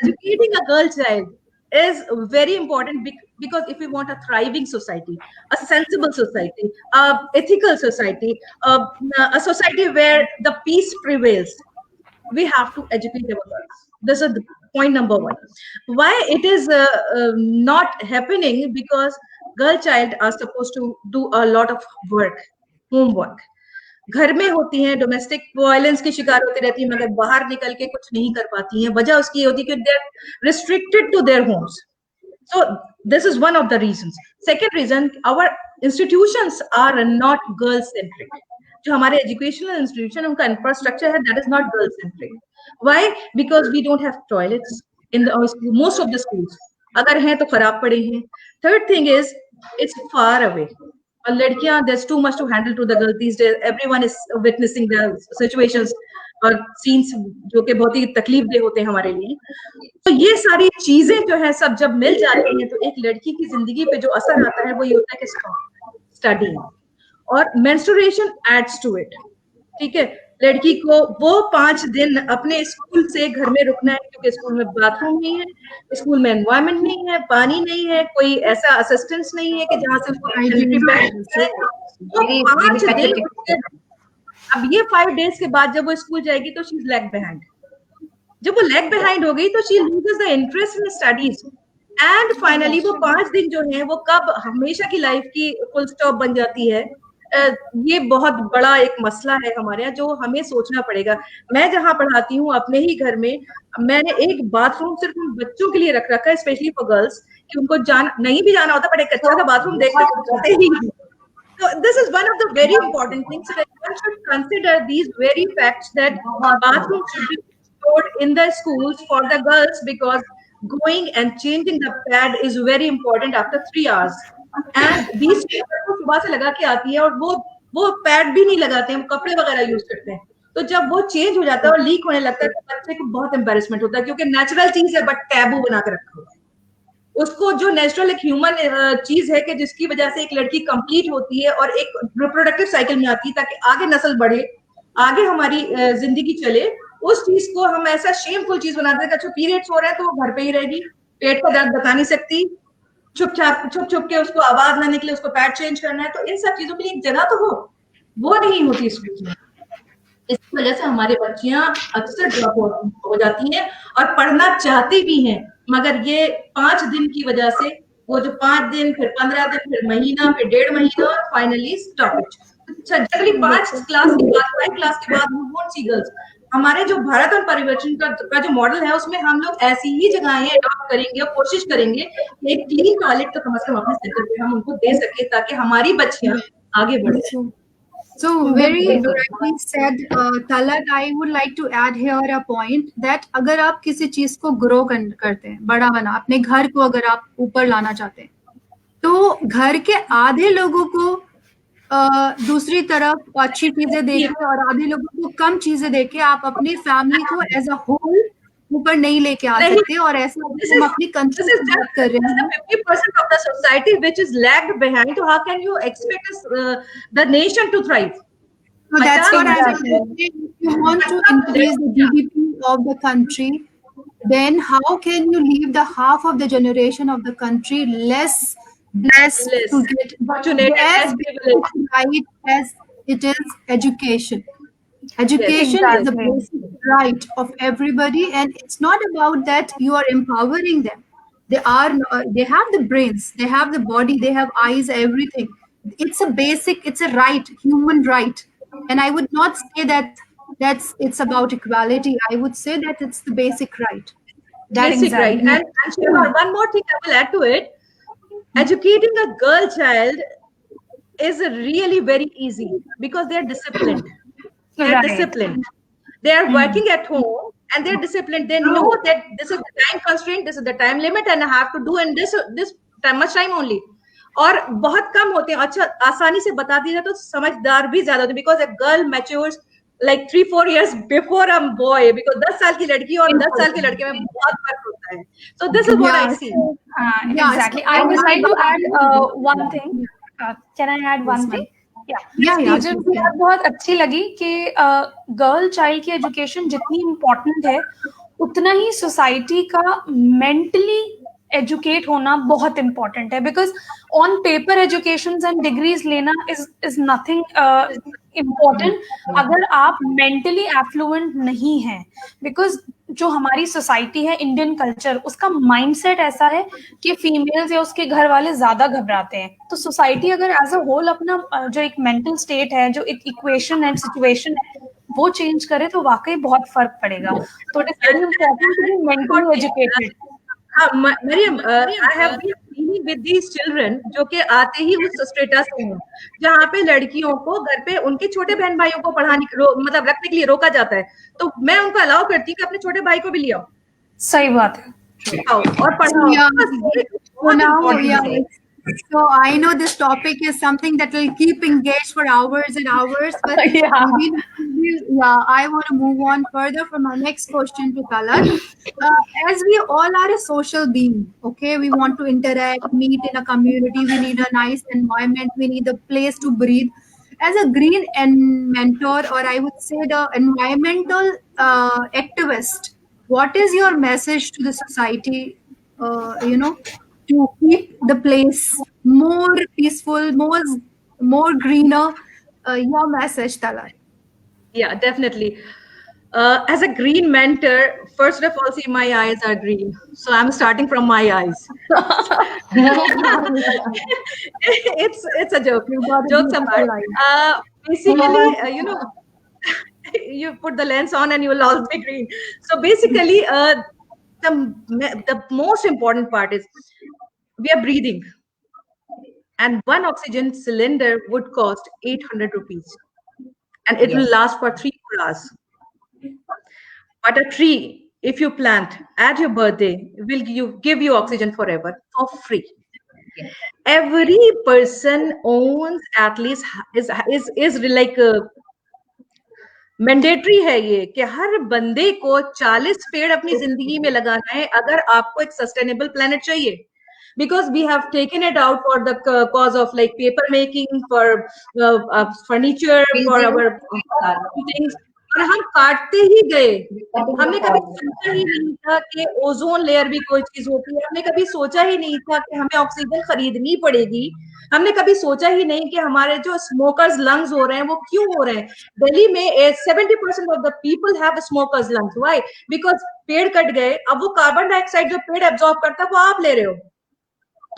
educating a girl child is very important because if we want a thriving society, a sensible society, a ethical society, a society where the peace prevails, we have to educate our girls. This is the point number one. Why it is not happening? Because girl child are supposed to do a lot of work, homework. घर में होती हैं, डोमेस्टिक वायलेंस की शिकार होती रहती है, मगर बाहर निकल के कुछ नहीं कर पाती हैं। वजह उसकी होती है कि they are restricted to their homes. So this is one of the reasons. Second reason, our institutions are not girl centric. जो हमारे एजुकेशनल इंस्टीट्यूशन, उनका इंफ्रास्ट्रक्चर है, that is not girl centric. Why? Because we don't have toilets in most of the schools. अगर हैं तो खराब पड़े हैं। Third thing is it's far away. और लड़कियां, there's too much to handle to the girl these days. Everyone is witnessing the situations और सीन्स जो कि बहुत ही तकलीफदेह होते हैं हमारे लिए। तो ये सारी चीजें जो है सब जब मिल जाती हैं तो एक लड़की की जिंदगी पे जो असर आता है वो ये होता है कि स्टडी और मेंस्ट्रुएशन एड्स टू इट। ठीक है, लड़की को वो 5 दिन अपने स्कूल से घर में रुकना है क्योंकि स्कूल में बाथरूम नहीं है, स्कूल में एनवायरमेंट नहीं है, पानी नहीं है, कोई ऐसा असिस्टेंस नहीं है कि जहाँ से उसको सैनिटरी पैड Very, तो very 5 दिन pathetic. अब ये 5 डेज के बाद जब वो स्कूल जाएगी तो शी इज लैग बिहाइंड। जब वो लैग बिहाइंड हो गई तो she loses the interest in studies and finally वो 5 दिन जो है वो कब हमेशा की लाइफ की फुल स्टॉप बन जाती है। ये बहुत बड़ा एक मसला है हमारे यहाँ जो हमें सोचना पड़ेगा। मैं जहाँ पढ़ाती हूँ अपने ही घर में मैंने एक बाथरूम सिर्फ उन बच्चों के लिए रख रखा है, स्पेशली फॉर गर्ल्स, कि उनको नहीं भी जाना होता बट एक अच्छा सा बाथरूम देखते जाते ही। So this is one of the very important things that one should consider these very facts that bathrooms should be stored in the schools for the girls because going and changing the pad is very important after 3 hours. And these teachers को सुबह से लगा के आती है और वो पैड भी नहीं लगाते हैं, वो कपड़े वगैरह यूज करते हैं। तो जब वो चेंज हो जाता है और लीक होने लगता है तो बच्चे को बहुत एम्बेरसमेंट होता है क्योंकि नेचुरल चीज है बट टैबू बना के रखा हुआ है। उसको जो नेचुरल एक ह्यूमन चीज है कि जिसकी वजह से एक लड़की कंप्लीट होती है और एक रिप्रोडक्टिव साइकिल में आती है ताकि आगे नस्ल बढ़े, आगे हमारी जिंदगी चले, उस चीज को हम ऐसा शेमफुल चीज बनाते हैं कि अच्छा पीरियड्स हो रहे हैं तो वो घर पे ही रहेगी, पेट का दर्द बता नहीं सकती, छुप छुप के उसको आवाज ना निकले, उसको पैड चेंज करना है, तो इन सब चीजों के लिए एक जगह तो हो, वो नहीं होती स्कूल में। इस वजह से हमारी बच्चियां अक्सर ड्रॉप हो जाती हैं और पढ़ना चाहती भी हैं मगर ये 5 दिन की वजह से वो जो 5 दिन फिर 15 दिन फिर महीना फिर 1.5 महीना और finally stop it. Generally 5 class के बाद 5 क्लास के बाद वी वोंट सी गर्ल्स। हमारे जो भारत और परिवर्तन का जो मॉडल है उसमें हम लोग ऐसी ही जगहें अडॉप्ट करेंगे और कोशिश करेंगे कि एक क्लीन टॉयलेट तो कम से कम अपने सेंटर पे हम उनको दे सके ताकि हमारी बच्चियां आगे बढ़े। So very rightly said, Talat. I would like to add here a point that अगर आप किसी चीज को ग्रो करते हैं, बड़ा बना, अपने घर को अगर आप ऊपर लाना चाहते हैं, तो घर के आधे लोगों को दूसरी तरफ अच्छी चीजें देके और आधे लोगों को कम चीजें देके आप अपनी फैमिली को एज अ होल ऊपर नहीं लेके आ सकते। और ऐसा हम अपनी कंट्री की बात कर रहे हैं, 50% of the society which is lagged behind, so how can you expect the nation to thrive? So that's what I'm saying. If you want to increase the GDP of the country, then how can you leave the half of the generation of the country less blessed to get fortunate as right as it is education? Education is the basic right of everybody, and it's not about that you are empowering them. They have the brains, they have the body, they have eyes, everything. It's a basic, it's a right, human right. And I would not say that it's about equality. I would say that it's the basic right. Basic right. And Shiva, one more thing I will add to it. Educating a girl child is really very easy because they are disciplined. They're disciplined. They are working at home and they're disciplined. They know that this is the time constraint, this is the time limit, and I have to do in this much time only. और बहुत कम होते हैं, अच्छा आसानी से बता दिया तो समझदार भी ज्यादा होते हैं because a girl matures like 3-4 years before a boy, because 10 साल की लड़की और 10 साल के लड़के में बहुत फर्क होता है. So this is what I see. Exactly. I would like to add one thing. Can I add one thing? मुझे बहुत अच्छी लगी कि गर्ल चाइल्ड की एजुकेशन जितनी इम्पोर्टेंट है उतना ही सोसाइटी का मेंटली एजुकेट होना बहुत इम्पोर्टेंट है, because on paper education and degrees लेना इज नथिंग इम्पोर्टेंट अगर आप मेंटली एफ्लुएंट नहीं हैं। बिकॉज जो हमारी सोसाइटी है, इंडियन कल्चर, उसका माइंडसेट ऐसा है कि फीमेल्स या उसके घर वाले ज्यादा घबराते हैं। तो सोसाइटी अगर एज अ होल अपना जो एक मेंटल स्टेट है, जो एक इक्वेशन एंड सिचुएशन है, वो चेंज करे तो वाकई बहुत फर्क पड़ेगा। तो it is very important to be mentally educated. Mariam, I have been dealing with these children जो कि आते ही उस स्टेटस से हैं जहाँ पे लड़कियों को घर पे उनके छोटे बहन भाइयों को पढ़ाने मतलब रखने के लिए रोका जाता है, तो मैं उनको अलाउ करती हूँ कि अपने छोटे भाई को भी ले आओ। सही बात है, और पढ़ाओ। So I know this topic is something that will keep engaged for hours and hours, but I want to move on further for my next question to Talat. As we all are a social being, okay, we want to interact, meet in a community, we need a nice environment, we need a place to breathe. As a green and mentor, or I would say the environmental activist, what is your message to the society, to keep the place more peaceful, more greener? Your message, Talat. Yeah, definitely. As a green mentor, first of all, see, my eyes are green. So I'm starting from my eyes. It's a joke. You've got a Jokes apart. beautiful eye. Basically, you put the lens on and you will all be green. So basically, the most important part is we are breathing. And one oxygen cylinder would cost 800 rupees. And it will last for 3 hours. But a tree, if you plant at your birthday, will give you oxygen forever for free. Every person owns at least is like mandatory है ये कि हर बंदे को 40 पेड़ अपनी जिंदगी में लगाना है अगर आपको एक सस्टेनेबल प्लेनेट चाहिए. Because we have taken it out for the cause of like paper making, for furniture, for our things, और हम काटते ही गए. हमने कभी सोचा ही नहीं था कि ओजोन लेयर भी कोई चीज होती है. हमने कभी सोचा ही नहीं था कि हमें ऑक्सीजन खरीदनी पड़ेगी. हमने कभी सोचा ही नहीं कि हमारे जो स्मोकर्स लंग्स हो रहे हैं वो क्यों हो रहे हैं. दिल्ली में 70% of the people have smokers lungs. Why? Because पेड़ कट गए. अब वो कार्बन डाइऑक्साइड जो पेड़ एब्जॉर्ब करता है वो आप ले रहे हो.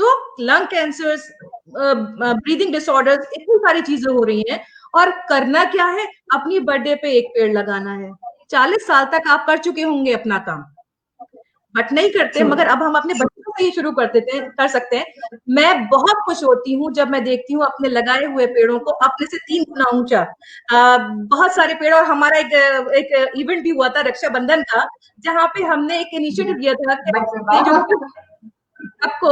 तो लंग कैंसर्स, ब्रीदिंग डिसऑर्डर्स, इतनी सारी चीजें हो रही हैं. और करना क्या है? अपनी बर्थडे पे एक पेड़ लगाना है. 40 साल तक आप कर चुके होंगे अपना काम, बट नहीं करते. मगर अब हम अपने बच्चों से ही शुरू कर सकते हैं. मैं बहुत खुश होती हूँ जब मैं देखती हूँ अपने लगाए हुए पेड़ों को अपने से 3 गुना ऊंचा. बहुत सारे पेड़. और हमारा एक इवेंट भी हुआ था रक्षाबंधन का, जहाँ पे हमने एक इनिशिएटिव लिया था कि जो आपको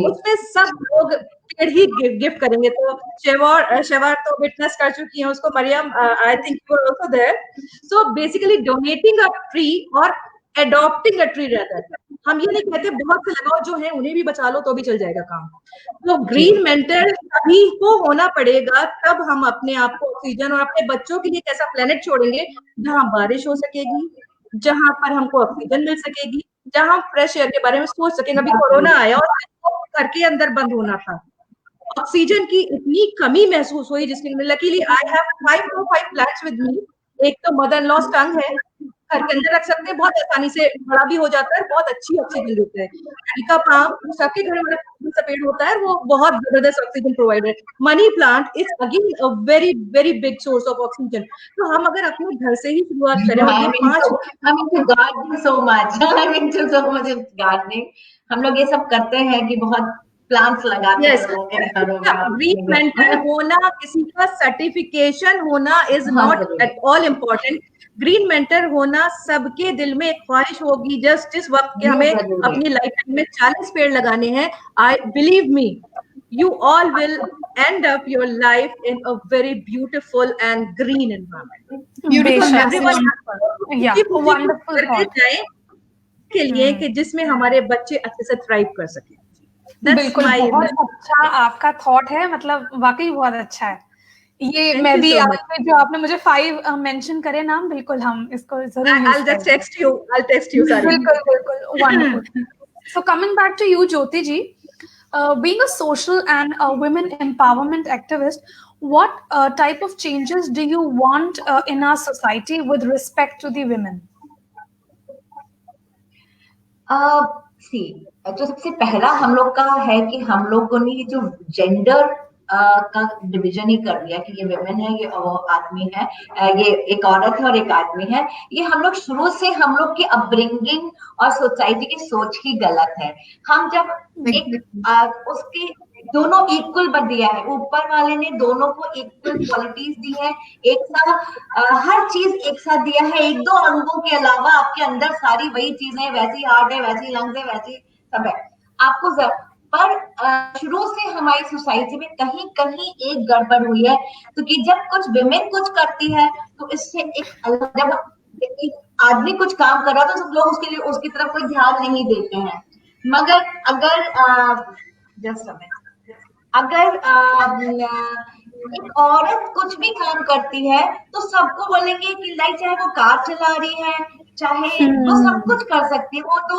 उसमें सब लोग पेड़ ही गिफ्ट करेंगे. तो शेवार तो विटनेस कर चुकी हैं उसको. Mariam, I think you are also there. So basically donating a tree और एडॉप्टिंग अ ट्री रहता है. हम ये नहीं कहते बहुत से लगाओ, जो है उन्हें भी बचा लो तो भी चल जाएगा काम. तो ग्रीन मेंटर सभी को होना पड़ेगा, तब हम अपने आप को ऑक्सीजन और अपने बच्चों के लिए एक ऐसा प्लेनेट छोड़ेंगे जहां बारिश हो सकेगी, जहां पर हमको ऑक्सीजन मिल सकेगी, जहां फ्रेश एयर के बारे में सोच सकेंगे. अभी कोरोना आया और घर के अंदर बंद होना था. ऑक्सीजन की इतनी कमी महसूस हुई जिसके लिए luckily I have 5 plants with me. एक तो मदर इन लॉ स्टंग है, घर के अंदर रख सकते हैं, बहुत आसानी से बड़ा भी हो जाता है, बहुत अच्छी ऑक्सीजन देता है. अरिका पाम सबके घर में पेड़ होता है, वो बहुत जबरदस्त oxygen provider. Money plant is again a very very big source of oxygen. तो हम अगर अपने घर से ही शुरुआत करें. हम लोग ये सब करते हैं कि बहुत प्लांट्स लगाते हैं लोगों के घरों में. ग्रीन मेंटर होना, किसी का सर्टिफिकेशन होना is not at all important. Green mentor होना सबके दिल में एक ख्वाहिश होगी जस्ट इस वक्त कि हमें अपनी लाइफ टाइम में 40 पेड़ लगाने हैं. I believe me, you all will end up your life in a very beautiful and green environment. Beautiful. Everyone, yeah, wonderful thought. के लिए कि जिसमें हमारे बच्चे अच्छे से थ्राइव कर सके. बिल्कुल, बहुत अच्छा आपका थॉट है. मतलब वाकई बहुत अच्छा है ये. मैं भी जो आपने मुझे 5 मेंशन करे नाम, बिल्कुल हम इसको जरूर. I'll just text you. बिल्कुल बिल्कुल. Wonderful. So coming back to you, Jyoti ji, being a social and a women empowerment activist, what type of changes do you want in our society with respect to the women? तो सबसे पहला हम लोग का है कि हम लोगों ने जो जेंडर का डिवीजन ही कर दिया कि ये विमेन है, ये आदमी है, ये एक औरत है और एक आदमी है. ये हम लोग शुरू से हम लोग की अपब्रिंगिंग और सोसाइटी की सोच ही गलत है. हम जब एक उसके दोनों इक्वल बन दिया है, ऊपर वाले ने दोनों को इक्वल क्वालिटीज दी है, एक साथ हर चीज एक साथ दिया है. 1-2 अंगों के अलावा आपके अंदर सारी वही चीजें, वैसी हार्ट है, वैसी लंग्स है, वैसी सब है आपको. पर शुरू से हमारी सोसाइटी में कहीं कहीं एक गड़बड़ हुई है. तो कि जब कुछ विमेन कुछ करती है तो इससे जब एक आदमी कुछ काम कर रहा है तो सब लोग उसके लिए उसकी तरफ कोई ध्यान नहीं देते हैं. मगर अगर एक औरत कुछ भी काम करती है तो सबको बोलेंगे कि लाइक चाहे वो कार चला रही है, चाहे वो सब कुछ कर सकती है, वो तो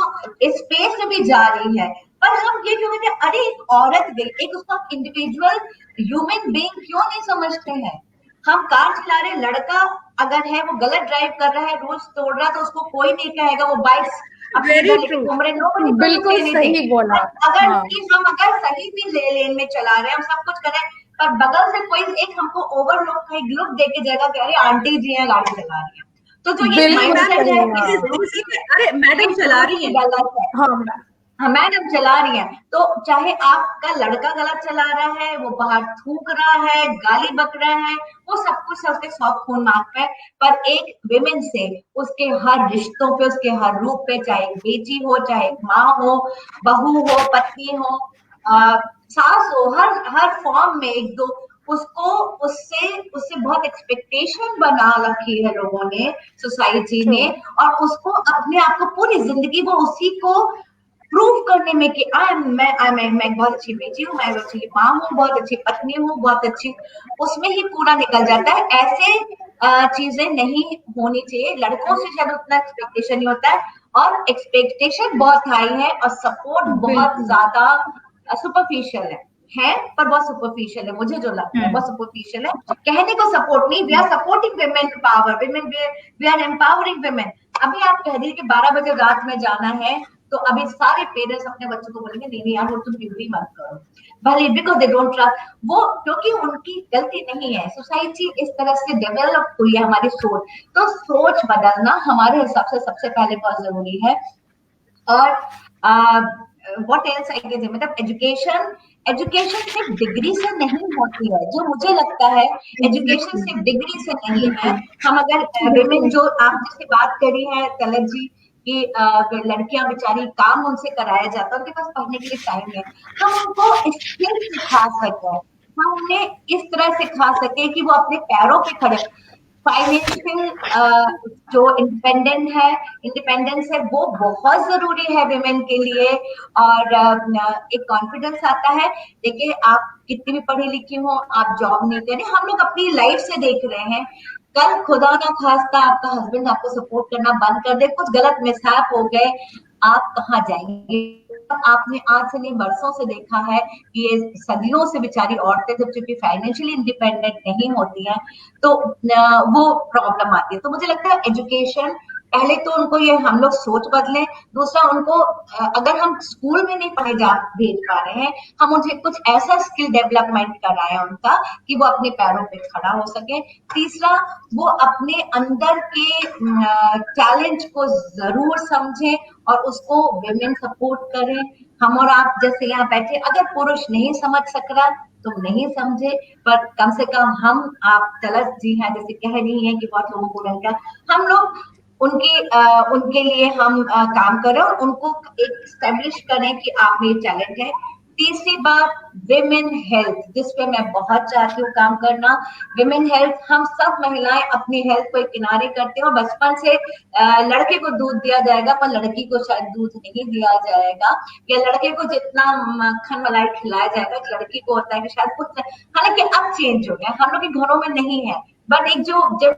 स्पेस में भी जा रही है, पर हम ये क्यों कहते हैं, अरे एक औरत गई, एक उसको इंडिविजुअल ह्यूमन बीइंग क्यों नहीं समझते हैं? हम कार चला रहे, लड़का अगर है वो गलत ड्राइव कर रहा है, रूल्स तोड़ रहा है, तो उसको कोई नहीं कहेगा, वो बाइक अपने Very घर लेके true. घूम रहे, nobody will बिल्कुल say anything. सही बोला। अगर हाँ। हम अगर सही भी लेन में चला रहे हैं, हम सब कुछ कर रहे हैं, पर बगल से कोई एक हमको ओवरलुक का एक लुक देके जाएगा कि अरे आंटी जी हैं गाड़ी चला रही है, तो जो ये बिल्कुल माइंडसेट सही है, है। अरे मैडम चला रही है, गलत है। हाँ हाँ, मैडम चला रही है, तो चाहे आपका लड़का गलत चला रहा है, वो बाहर थूक रहा है, गाली बक रहा है, वो सब कुछ है, उसके 100 खून नाक पे, पर एक विमेन से उसके हर रिश्तों पे, उसके हर रूप पे, चाहे बेटी हो, चाहे माँ हो, बहू हो, पत्नी हो, सास हो, हर फॉर्म में एक दो उसको उससे बहुत एक्सपेक्टेशन बना रखी है लोगों ने, सोसाइटी ने, और उसको अपने आप को पूरी जिंदगी वो उसी को प्रूव करने में कि मैं बहुत अच्छी बेटी हूँ, मैं अच्छी माँ हूँ, बहुत अच्छी पत्नी हूँ, बहुत अच्छी, उसमें ही पूरा निकल जाता है। ऐसे चीजें नहीं होनी चाहिए। लड़कों से शायद उतना एक्सपेक्टेशन नहीं होता है, और एक्सपेक्टेशन बहुत हाई है, और सपोर्ट बहुत ज्यादा सुपरफिशियल है, पर बहुत सुपरफिशियल है, मुझे जो लगता है बहुत सुपरफिशियल है। कहने को सपोर्ट नहीं, we are supporting women power, we are empowering women. अभी आप कह दीजिए कि 12 बजे रात में जाना है, तो अभी सारे पेरेंट्स अपने बच्चों को बोलेंगे नहीं यार, वो तुम ड्यूटी मत करो, भले, बिकॉज दे डोंट ट्रस्ट, वो क्योंकि उनकी गलती नहीं है, सोसाइटी इस तरह से डेवलप हुई है, हमारी सोच, तो सोच बदलना हमारे हिसाब से सबसे पहले बहुत जरूरी है। और what else I can say, मतलब एजुकेशन सिर्फ डिग्री से नहीं होती है, जो मुझे लगता है एजुकेशन सिर्फ डिग्री से नहीं है। हम अगर विमेन, जो आप जिससे बात करी है तलक जी, कि लड़कियां बेचारी काम उनसे कराया जाता है, उनके पास पढ़ने के लिए टाइम है, हम उनको स्किल सिखा सके, हम उन्हें इस तरह सिखा सके कि वो अपने पैरों पे खड़े। फाइनेंशियल जो इंडिपेंडेंस है वो बहुत जरूरी है विमेन के लिए, और एक कॉन्फिडेंस आता है। देखिए, आप कितनी भी पढ़ी लिखी हो, आप जॉब नहीं करें, हम लोग अपनी लाइफ से देख रहे हैं, कल खुदा ना खास्ता आपका हस्बैंड आपको सपोर्ट करना बंद कर दे, कुछ गलत मिसहैप हो गए, आप कहाँ जाएंगे? आपने आज से नहीं बरसों से देखा है कि ये सदियों से बेचारी औरतें जब चूंकि फाइनेंशियली इंडिपेंडेंट नहीं होती हैं, तो वो प्रॉब्लम आती है। तो मुझे लगता है एजुकेशन, पहले तो उनको ये हम लोग सोच बदलें, दूसरा उनको अगर हम स्कूल में नहीं भेज पा रहे हैं, हम उनसे कुछ ऐसा स्किल डेवलपमेंट कराएं उनका कि वो अपने पैरों पे खड़ा हो सके। तीसरा, वो अपने अंदर के टैलेंट को जरूर समझें और उसको विमेन सपोर्ट करें। हम और आप जैसे यहाँ बैठे, अगर पुरुष नहीं समझ सक रहा तो नहीं समझे, पर कम से कम हम, आप तलत जी हैं जैसे कह रही हैं कि बहुत लोगों को रहता, हम लोग उनके लिए हम काम करें और उनको एक स्टैब्लिश करें कि आप में टैलेंट है। तीसरी बात, विमेन हेल्थ, जिस पे मैं बहुत चाहती हूँ काम करना। विमेन हेल्थ, हम सब महिलाएं अपनी हेल्थ को एक किनारे करते हैं, और बचपन से लड़के को दूध दिया जाएगा पर लड़की को शायद दूध नहीं दिया जाएगा, या लड़के को जितना मक्खन मलाई खिलाया जाएगा, लड़की को होता है कि शायद कुछ, हालांकि अब चेंज हो गया, हम लोग के घरों में नहीं है, बट एक जो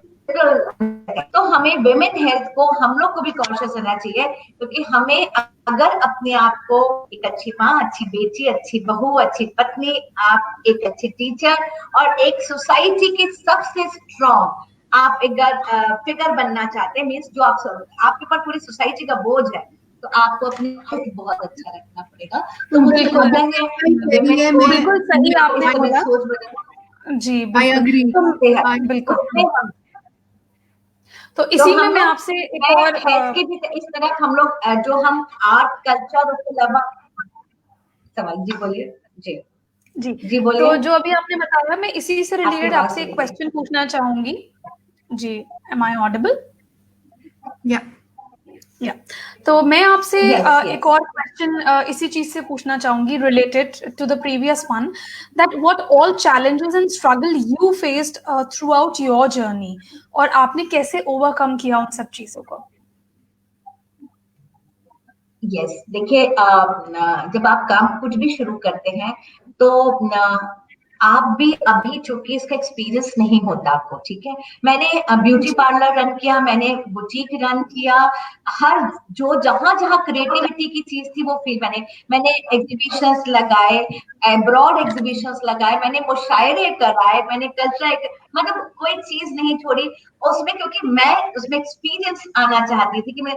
तो हमें विमेन हेल्थ को हम लोग को भी कॉन्शियस रहना चाहिए, क्योंकि हमें अगर अपने आप को एक अच्छी माँ, अच्छी बेटी, अच्छी बहू, अच्छी पत्नी, आप एक अच्छी टीचर और एक सोसाइटी की सबसे स्ट्रॉन्ग आप एक फिगर बनना चाहते हैं, मीन्स जो आपके ऊपर पूरी सोसाइटी का बोझ है, तो आपको अपने खुद बहुत अच्छा रखना पड़ेगा। तो मुझे लगता है बिल्कुल सही आपने बोला। सोच बदलना जी, आई एग्री। बिल्कुल। तो इसी में मैं आपसे एक और हेल्थ की भी इस तरह हम लोग जो हम आर्ट कल्चर उसके अलावा सवाल, जी बोलिए। जी बोलिए। तो जो अभी आपने बताया, मैं इसी से रिलेटेड आपसे एक क्वेश्चन पूछना चाहूंगी। जी, एम आई ऑडिबल? या तो मैं आपसे एक और क्वेश्चन इसी चीज से पूछना चाहूंगी, related to the previous one, that what all challenges and struggle you faced throughout your journey, और आपने कैसे ओवरकम किया उन सब चीजों को? यस, देखिए, जब आप काम कुछ भी शुरू करते हैं तो आप भी अभी, चूंकि इसका एक्सपीरियंस नहीं होता आपको, ठीक है, मैंने ब्यूटी पार्लर रन किया, मैंने बुटीक रन किया, हर जो जहां जहां क्रिएटिविटी की चीज थी वो फील मैंने एग्जीबिशंस लगाए, अब्रॉड एग्जीबिशंस लगाए, मैंने मुशायरे कराए, मैंने कल्चर, मतलब कोई चीज नहीं छोड़ी उसमें, क्योंकि मैं उसमें एक्सपीरियंस आना चाहती थी कि मैं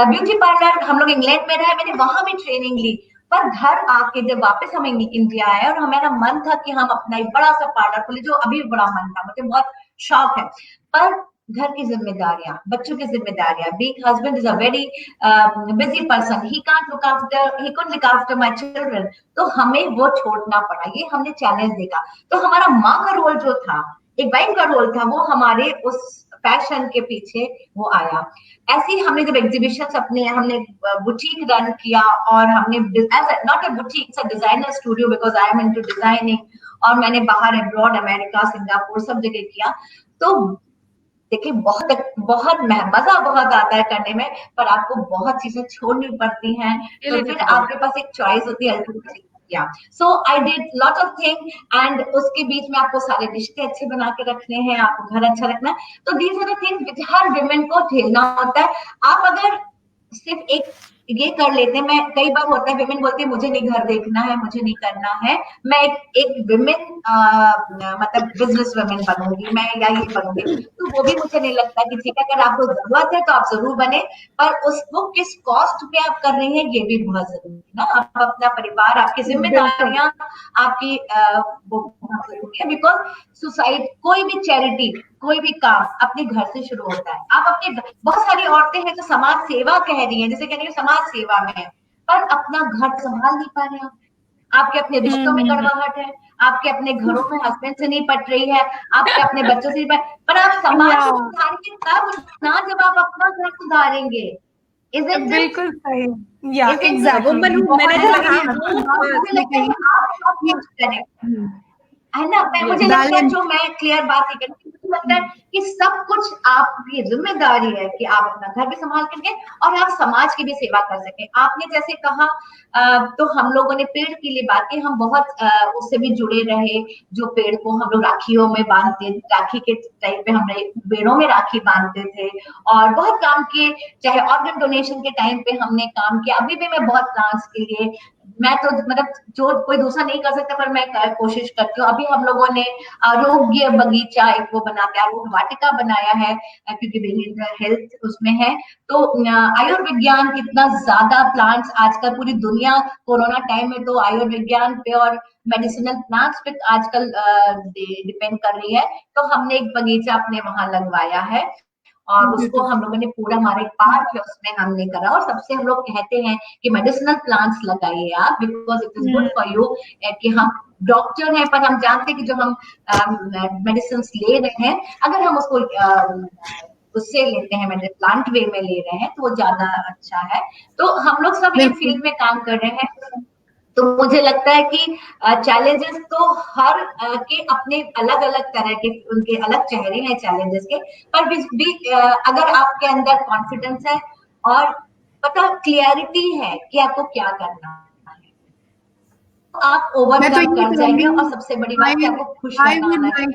ब्यूटी पार्लर, हम लोग इंग्लैंड में रहे, मैंने वहां भी ट्रेनिंग ली, पर घर आके जब वापस हम इंडिया आए और हमारा मन था कि हम अपना एक बड़ा सा पार्लर खोले, जो अभी भी बड़ा मन था, मुझे बहुत शौक है, पर घर की जिम्मेदारियां, बच्चों की जिम्मेदारियां, being husband is a very busy person, he couldn't look after my children, तो हमें वो छोड़ना पड़ा, ये हमने चैलेंज देखा। तो हमारा माँ का रोल जो था, एक वाइफ का रोल था, वो हमारे उस पैशन के पीछे वो आया। ऐसे ही हमने जब एग्जीबिशन अपने, हमने बुटीक रन किया, और हमने not a boutique, it's a designer studio, because I am into designing, और मैंने बाहर अब्रॉड, अमेरिका, सिंगापुर, सब जगह किया। तो देखिए बहुत बहुत मजा बहुत आता है करने में, पर आपको बहुत चीजें छोड़नी पड़ती हैं, तो फिर आपके पास एक चॉइस होती है ultimately. Yeah. So I did lot of things, and उसके बीच में आपको सारे रिश्ते अच्छे बना के रखने हैं, आपको घर अच्छा रखना है, तो these are the things which her women को झेलना होता है। आप अगर सिर्फ एक ये कर लेते हैं, मैं कई बार होता है विमेन बोलती है मुझे नहीं घर देखना है, मुझे नहीं करना है, मैं एक विमेन मतलब बिजनेस वुमेन बनूंगी मैं, या ये बनूंगी, तो वो भी मुझे नहीं लगता कि ठीक है, अगर आपको जरूरत है तो आप जरूर बने, पर उसको किस कॉस्ट पे आप कर रही हैं ये भी बहुत जरूरी है ना। आप अपना परिवार, आपकी जिम्मेदारियां, आपकी वो बहुत जरूरी है, बिकॉज सोसाइटी, कोई भी चैरिटी, कोई भी काम अपने घर से शुरू होता है। आप अपने, बहुत सारी औरतें हैं जो समाज सेवा कह रही हैं, जैसे कह रही है समाज सेवा में है, पर अपना घर संभाल नहीं पा रहे हैं। आपके अपने रिश्तों में कड़वाहट है, आपके अपने घरों में हस्बैंड से नहीं पट रही है, आपके अपने बच्चों से नहीं पट, पर आप समाज को सुधारेंगे तब ना, जब आप अपना घर सुधारेंगे। बिल्कुल सही, या एग्जैक्टली, वुमन हु मैनेज है ना। मुझे लगता है, जो मैं क्लियर बात ही करती हूँ, मुझे लगता है कि सब कुछ आपकी जिम्मेदारी है कि आप अपना घर भी संभाल करके और आप समाज की भी सेवा कर सके। आपने जैसे कहा, तो हम लोगों ने पेड़ के लिए बात की, हम बहुत उससे भी जुड़े रहे, जो पेड़ को हम लोग राखियों में बांधते, राखी के टाइम पे हम पेड़ों में राखी बांधते थे, और बहुत काम किए, चाहे ऑर्गन डोनेशन के टाइम पे हमने काम किया। अभी भी मैं बहुत प्लांट्स के लिए, मैं तो मतलब जो कोई दूसरा नहीं कर सकता, पर मैं कोशिश करती हूँ। अभी हम लोगों ने आरोग्य बगीचा एक वो बना के आरोग्य वाटिका बनाया है, क्योंकि हेल्थ उसमें है। तो आयुर्विज्ञान कितना ज्यादा प्लांट्स आजकल पूरी दुनिया, कोरोना टाइम में तो आयुर्विज्ञान पे और मेडिसिनल प्लांट्स पे आजकल डिपेंड कर रही है। तो हमने एक बगीचा अपने वहां लगवाया है, और उसको हम लोगों ने पूरा, हमारा एक पार्क है उसमें हमने करा, और सबसे हम लोग कहते हैं कि मेडिसिनल प्लांट्स लगाइए आप, because it is good for you. कि हम डॉक्टर हैं, पर हम जानते हैं कि जो हम मेडिसिन ले रहे हैं, अगर हम उसको उससे लेते हैं, मैंने प्लांट वे में ले रहे हैं, तो वो ज्यादा अच्छा है। तो हम लोग सब ये फील्ड में काम कर रहे हैं। तो मुझे लगता है कि चैलेंजेस तो हर के अपने अलग अलग तरह के, उनके अलग चेहरे हैं चैलेंजेस के, पर भी अगर आपके अंदर कॉन्फिडेंस है और पता क्लियरिटी है कि आपको क्या करना है, तो आप ओवरकम कर जाएंगे। और सबसे बड़ी बात है आपको खुश रहना चाहिए।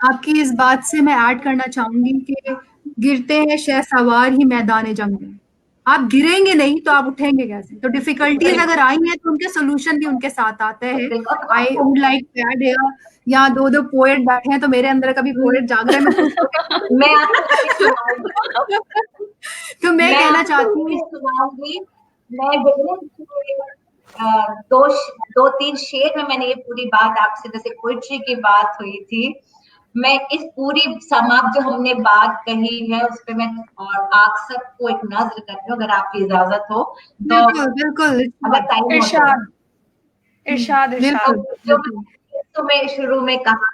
आपकी इस बात से मैं ऐड करना चाहूंगी कि गिरते हैं शहसवार ही मैदान जंग में, आप गिरेंगे नहीं तो आप उठेंगे कैसे। तो डिफिकल्टीज अगर आई हैं तो उनके सोल्यूशन भी उनके साथ आते हैं। I would like to add here, यहाँ दो पोएट बैठे हैं, तो मेरे अंदर कभी पोएट जाग रहा है, तो मैं कहना चाहती हूँ, दो तीन शेर में मैंने ये पूरी बात आपसे, जैसे पोइट्री की बात हुई थी, मैं इस पूरी समाप्त जो हमने बात कही है उस पर मैं और आप सबको एक नजर करती हूँ, अगर आपकी इजाजत हो तो। बिल्कुल, अगर टाइम इरशाद, इरशाद, इरशाद। जो मैं शुरू में कहा,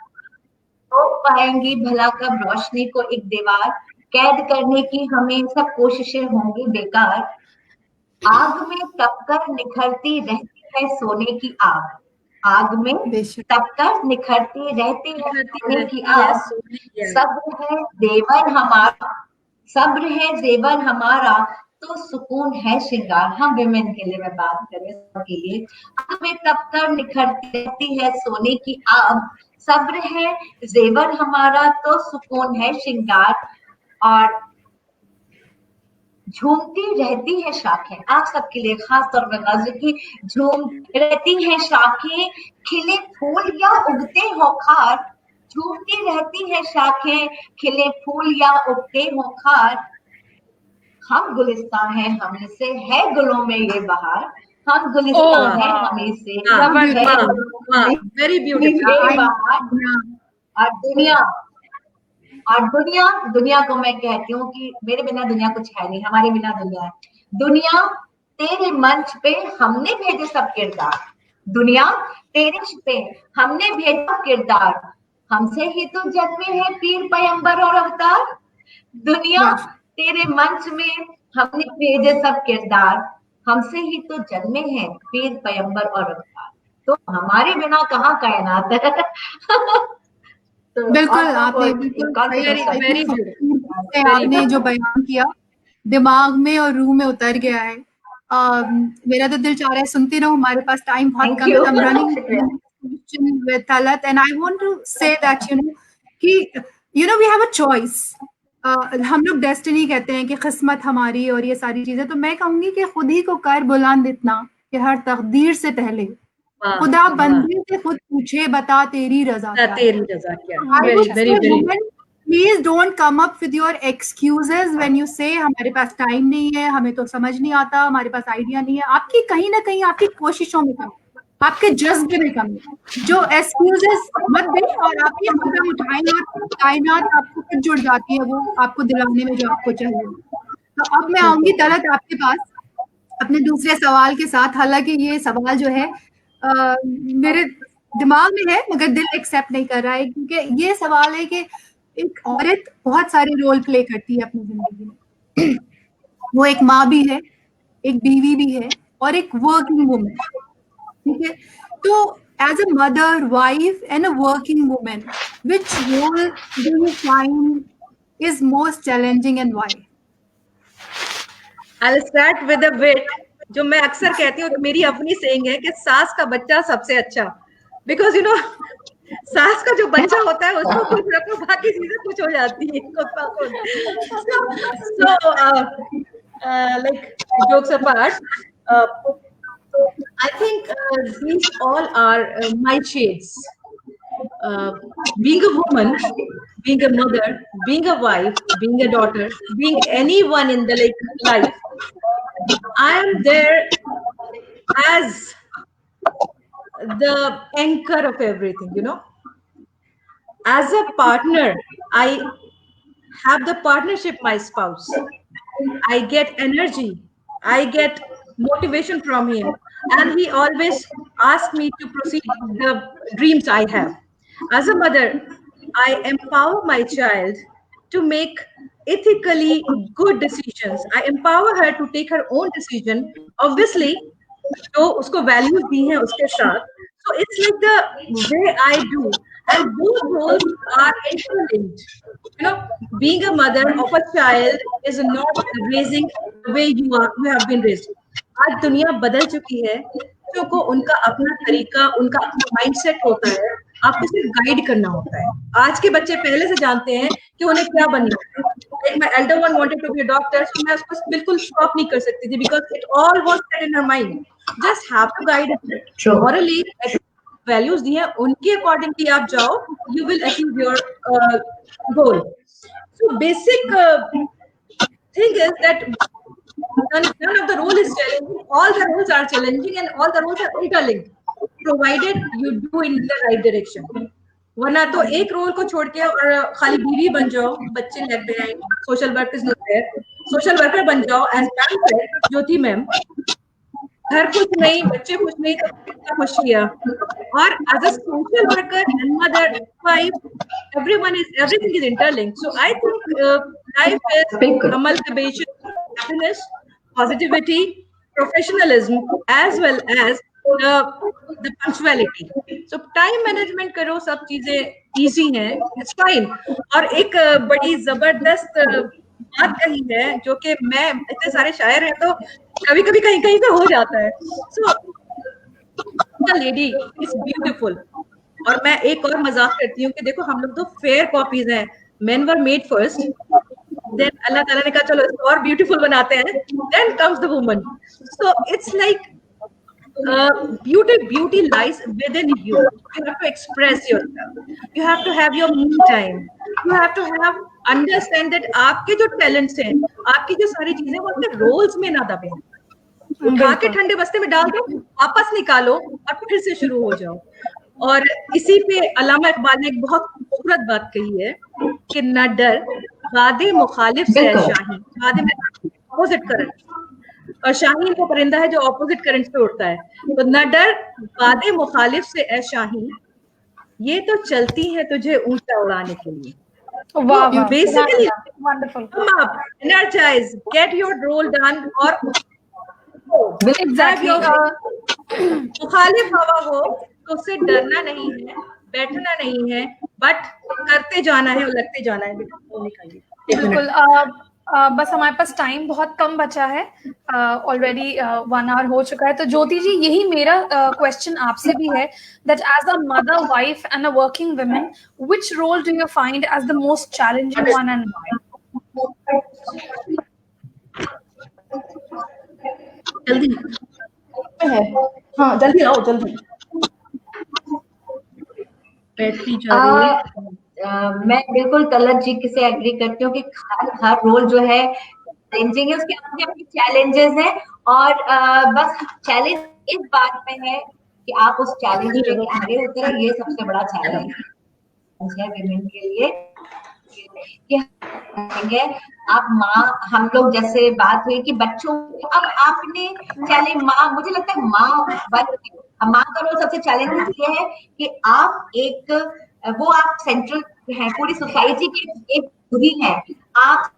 तो पाएंगी भला कब रोशनी को एक दीवार, कैद करने की हमें सब कोशिशें होंगी बेकार, आग में तपकर निखरती रहती है सोने की आग, आग में तपकर निखरती रहती है सोने की आग, सब्र है जेवर हमारा, सब्र है जेवर हमारा, तो सुकून है श्रृंगार। हम विमेन के लिए मैं बात करें, सबके लिए हमें तब तक निखरती रहती है सोने की आग, सब्र है जेवर हमारा तो सुकून है श्रृंगार, और झूमती रहती है शाखें। आप सबके लिए खास तौर पर गाजी की झूमती रहती है शाखें, खिले फूल या उगते हो खार, झूमती रहती है शाखें, खिले फूल या उगते हो खार, हम गुलिस्तान है हमें से है गुलों में ये बहार, हम गुलिस्तान है हमें से वेरी ब्यूटीफुल। और दुनिया को मैं कहती हूँ कि मेरे बिना दुनिया कुछ है नहीं, हमारे बिना दुनिया है। दुनिया तेरे मंच पे हमने भेजे सब किरदार, दुनिया तेरे मंच पे हमने भेजा किरदार, हमसे ही तो जन्मे है पीर पैगंबर और अवतार, दुनिया तेरे मंच में हमने भेजे सब किरदार, हमसे ही तो जन्मे हैं पीर पैगंबर और अवतार, तो हमारे बिना कहाँ कायनात है। तो बिल्कुल आपने आपने जो बयान किया दिमाग में और रूह में उतर गया है। मेरा तो दिल चाह रहा है सुनती रहूं, हमारे पास टाइम बहुत कम है। I'm running with Talat and I want to say that we have a choice. हम लोग डेस्टिनी कहते हैं कि किस्मत हमारी और ये सारी चीजें, तो मैं कहूंगी कि खुद ही को कर बुलंद इतना कि हर तकदीर से पहले खुदा बंदे से खुद पूछे बता तेरी रजा क्या। Please don't come up with your excuses when you say हमारे पास टाइम नहीं है, हमें तो समझ नहीं आता, हमारे पास आइडिया नहीं है। आपकी कहीं ना कहीं आपकी कोशिशों में कमी, आपके जज्बे में कमी, जो एक्सक्यूजेस मत दें और आपकी कदम उठाएं और कायनात आपको खुद जुड़ जाती है वो आपको दिलाने में जो आपको चाहिए। तो अब मैं आऊंगी तलत आपके पास अपने दूसरे सवाल के साथ। हालांकि ये सवाल जो है मेरे दिमाग में है मगर दिल एक्सेप्ट नहीं कर रहा है, क्योंकि ये सवाल है कि एक औरत बहुत सारे रोल प्ले करती है अपनी जिंदगी में। वो एक माँ भी है, एक बीवी भी है और एक वर्किंग वुमन, ठीक है। तो as a mother, wife and a working woman, which role do you find is most challenging and why? I'll start with a bit जो मैं अक्सर कहती हूँ, मेरी अपनी सेइंग है कि सास का बच्चा सबसे अच्छा, बिकॉज सास का जो बच्चा होता है उसको कुछ रखो बाकी चीजें कुछ हो जाती है। Like jokes apart, I think these all are my shades. Being a woman, being a mother, being a wife, being a daughter, being anyone in the life, I am there as the anchor of everything, As a partner, I have the partnership, my spouse. I get energy. I get motivation from him. And he always asks me to proceed the dreams I have. As a mother, I empower my child to make ethically good decisions. I empower her to take her own decision. Obviously, तो उसको वैल्यूज दी हैं उसके साथ. So it's like the way I do, and both roles are interlinked. Being a mother of a child is not raising the way you have been raised. आज दुनिया बदल चुकी है, बच्चों को उनका अपना तरीका, उनका अपना माइंडसेट होता है, आपको सिर्फ गाइड करना होता है. आज के बच्चे पहले से जानते हैं कि उन्हें क्या बनना है. Like my elder one wanted to be a doctor, so मैं उसको बिल्कुल स्टॉप नहीं कर सकती थी because it all was set in her mind. Just have to guide it morally. Values दी हैं, उनके accordingly आप जाओ, you will achieve your goal. So basic thing is that none of the role is challenging. All the roles are challenging and all the roles are interlinked, provided you do in the right direction. वरना तो एक रोल को छोड़ के और खाली बीवी बन जाओ, बच्चे लग गए, सोशल वर्कर सोशल वर्कर बन जाओ एज मैम ज्योति मैम, घर कुछ नहीं, बच्चे कुछ नहीं, तो कितना खुशी है. और as a social worker and mother, wife, everything is interlinked. So I think life is amalgamation of happiness, positivity, professionalism, as well as the punctuality. So time management करो, सब चीजें easy हैं, it's fine. और एक बड़ी जबरदस्त बात कही है जो कि मैं, इतने सारे शायर हैं तो कभी कभी कहीं कहीं पे हो जाता है. So the lady is beautiful. और मैं एक और मजाक करती हूँ कि देखो हम लोग तो फेयर कॉपीज हैं. Men were made first, then Allah Taala ने कहा चलो इसको और ब्यूटीफुल बनाते हैं, then comes the woman. So it's like beauty lies within you. You have to express yourself. You have to have your me time. You have to have understand that आपके जो talents हैं, आपकी जो सारी चीजें वो अपने roles में ना दबे. उठा के ठंडे बस्ते में डाल दो, वापस निकालो और फिर से शुरू हो जाओ. और इसी पे अल्लामा इकबाल ने एक बहुत खूबसूरत बात कही है कि न डर वादे मुखालिफ से है शाही. वादे में ऑपोजिट करंट, और शाहीन वो परिंदा है जो ऑपोजिट करंट पे उड़ता है. तो न डर वादे मुखालिफ से ए शाहीन, ये तो चलती है तुझे ऊंचा उड़ाने के लिए. Wow, wow. Basically Wonderful. come up, energize, get your role done. और Exactly. मुखालिफ हवा हो तो उससे डरना नहीं है, बैठना नहीं है, बट करते जाना है, उलटते जाना है. बिल्कुल. बस हमारे पास टाइम बहुत कम बचा है. ऑलरेडी 1 आवर हो चुका है. तो ज्योति जी, यही मेरा क्वेश्चन आपसे भी है that as a mother, wife and a working woman, which role do you find as the most challenging one and why? जल्दी है. हाँ जल्दी आओ, जल्दी. बैटरी जा रही है. मैं बिल्कुल तलत जी से एग्री करती हूँ कि हर रोल जो है चैलेंजिंग है, उसके अपने अपने चैलेंजेस हैं. और बस चैलेंज इस बात में है कि आप उस चैलेंज में आगे उतरे. ये सबसे बड़ा चैलेंज है विमेन के लिए कि आप माँ, हम लोग जैसे बात हुई कि बच्चों, अब आपने चैलेंज माँ, मुझे लगता है माँ का रोल सबसे चैलेंज ये है कि आप एक, वो आप सेंट्रल हैं पूरी सोसाइटी के, एक खुदी है आप.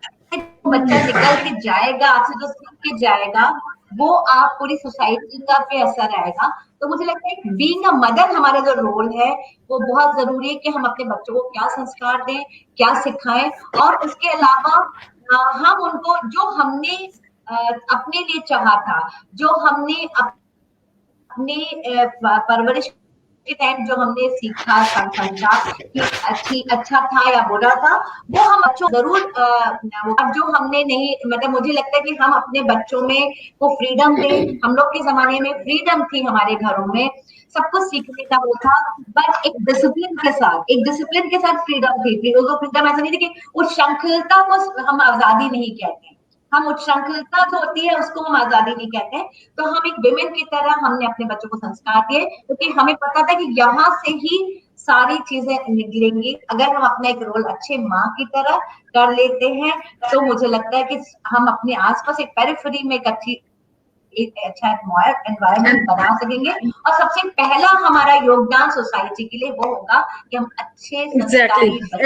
बच्चा निकल के जाएगा आपसे, जो सीख के जाएगा वो आप पूरी सोसाइटी का पे असर आएगा. तो मुझे लगता है बीइंग अ मदर हमारा जो रोल है वो बहुत जरूरी है कि हम अपने बच्चों को क्या संस्कार दें, क्या सिखाएं. और उसके अलावा हम उनको जो हमने अपने लिए चाहा था, जो हमने अपने परवरिश के टाइम जो हमने सीखा समझा कि अच्छा था या बुरा था, वो हम बच्चों जरूर जो हमने नहीं, मतलब मुझे लगता है कि हम अपने बच्चों में वो फ्रीडम दें. हम लोग के जमाने में फ्रीडम थी हमारे घरों में, सब कुछ सीखने का वो था, बट एक डिसिप्लिन के साथ फ्रीडम थी. वो फ्रीडम ऐसा नहीं थी कि उस श्रृंखलता को हम आजादी नहीं कहते. हम उच्छृंखलता जो होती है उसको हम आजादी नहीं कहते. तो हम एक विमेन की तरह हमने अपने बच्चों को संस्कार दिए, क्योंकि हमें पता था कि यहाँ से ही सारी चीजें निकलेंगी. अगर हम अपना एक रोल अच्छे माँ की तरह कर लेते हैं तो मुझे लगता है कि हम अपने आसपास एक पेरिफेरी में एक अच्छा एनवायरनमेंट बना सकेंगे. और सबसे पहला हमारा योगदान सोसाइटी के लिए वो होगा कि हम अच्छे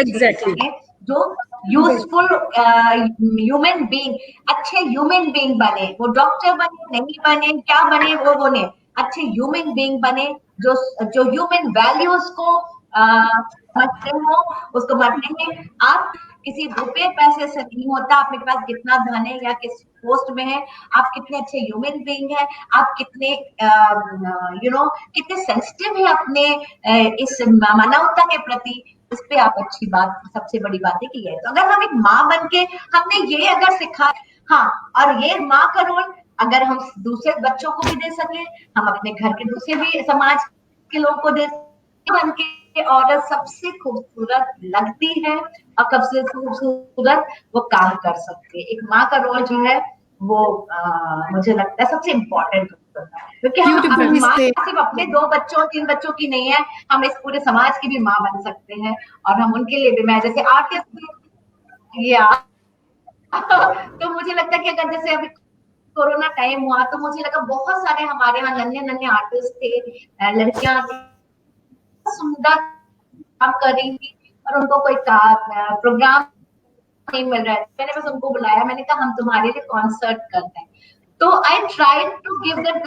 Exactly. जो यूजफुल ह्यूमन बीइंग, अच्छे ह्यूमन बीइंग बने. वो डॉक्टर बने, नहीं बने, क्या बने, वो बने अच्छे ह्यूमन बीइंग बने, जो ह्यूमन वैल्यूज को समझते हो, उसको मानते हैं. आप किसी रुपए पैसे से नहीं होता, आपके पास कितना धन है या किस पोस्ट में है, आप कितने अच्छे ह्यूमन बीइंग है, आप कितने कितने सेंसिटिव है अपने इस मानवता के प्रति. इस पे आप अच्छी बात, सबसे बड़ी बात है कि ये, तो अगर हम एक माँ बन के हमने ये अगर सिखा, हाँ, और ये माँ का रोल अगर हम दूसरे बच्चों को भी दे सके, हम अपने घर के दूसरे भी समाज के लोगों को दे सके, बन के औरत सबसे खूबसूरत लगती है और सबसे खूबसूरत वो काम कर सकती है. एक माँ का रोल जो है वो मुझे लगता है सबसे इम्पोर्टेंट, क्योंकि हम माँ सिर्फ अपने 2 बच्चों 3 बच्चों की नहीं है, हम इस पूरे समाज की भी माँ बन सकते हैं. और हम उनके लिए भी, मैं जैसे आर्टिस्ट तो मुझे लगता है कि अगर जैसे अभी कोरोना टाइम हुआ तो मुझे लगा बहुत सारे हमारे यहाँ नन्हे आर्टिस्ट थे, लड़कियां सुंदर काम कर रही थी और उनको कोई प्रोग्राम नहीं मिल रहा है. मैंने बस उनको बुलाया, मैंने कहा हम तुम्हारे लिए कॉन्सर्ट करते हैं. तो I try to give that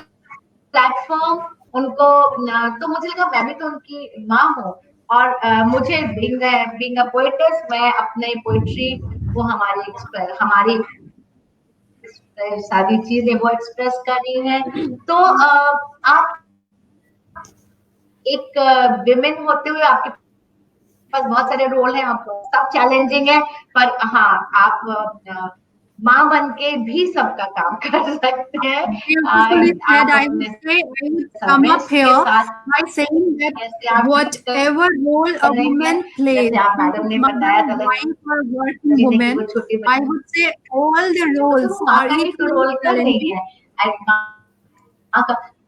platform उनको. तो मुझे लगा मैं भी तो उनकी माँ हूँ, और मुझे बीइंग अ पोएटेस, मैं अपने पोएट्री वो हमारी सारी चीजें वो एक्सप्रेस कर रही है। तो आप एक विमेन होते हुए आपके पास बहुत सारे रोल हैं, आप सब चैलेंजिंग है, पर हाँ आप माँ बन के भी सबका काम कर सकते हैं। Beautifully said. I would say I would sum up here by saying that whatever role a woman plays, mother, wife, or working woman, I would say all the roles are equally challenging.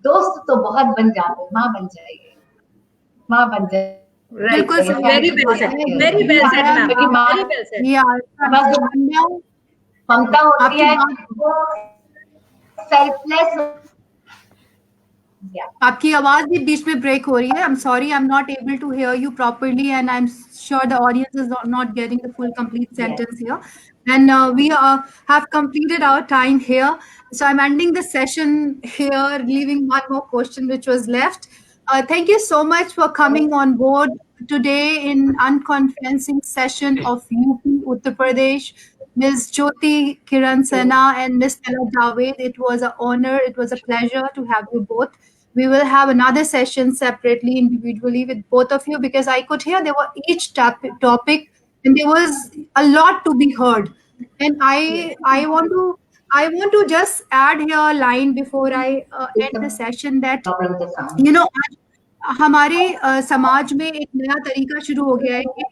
दोस्त तो बहुत बन जाते, माँ बन जाएगी, माँ बन जाएगी। Right. Very well said. Very well said, ma'am. Very well said. Yeah. ममता होती है वो सेल्फलेस। आपकी आवाज भी बीच में ब्रेक हो रही है. I'm sorry, I'm not able to hear you properly, and I'm sure the audience is not getting the full complete sentence here. And we have completed our time here, so I'm ending the session here, leaving one more question which was left. Thank you so much for coming on board today in unconferencing session of UP Uttar Pradesh. Ms. Jyoti Kiran Sena and Ms. Stella Javed, it was an honor, it was a pleasure to have you both. We will have another session separately, individually with both of you, because I could hear there were each topic and there was a lot to be heard. And I want to just add here a line before I end the session that, you know, हमारे समाज में एक नया तरीका शुरू हो गया है कि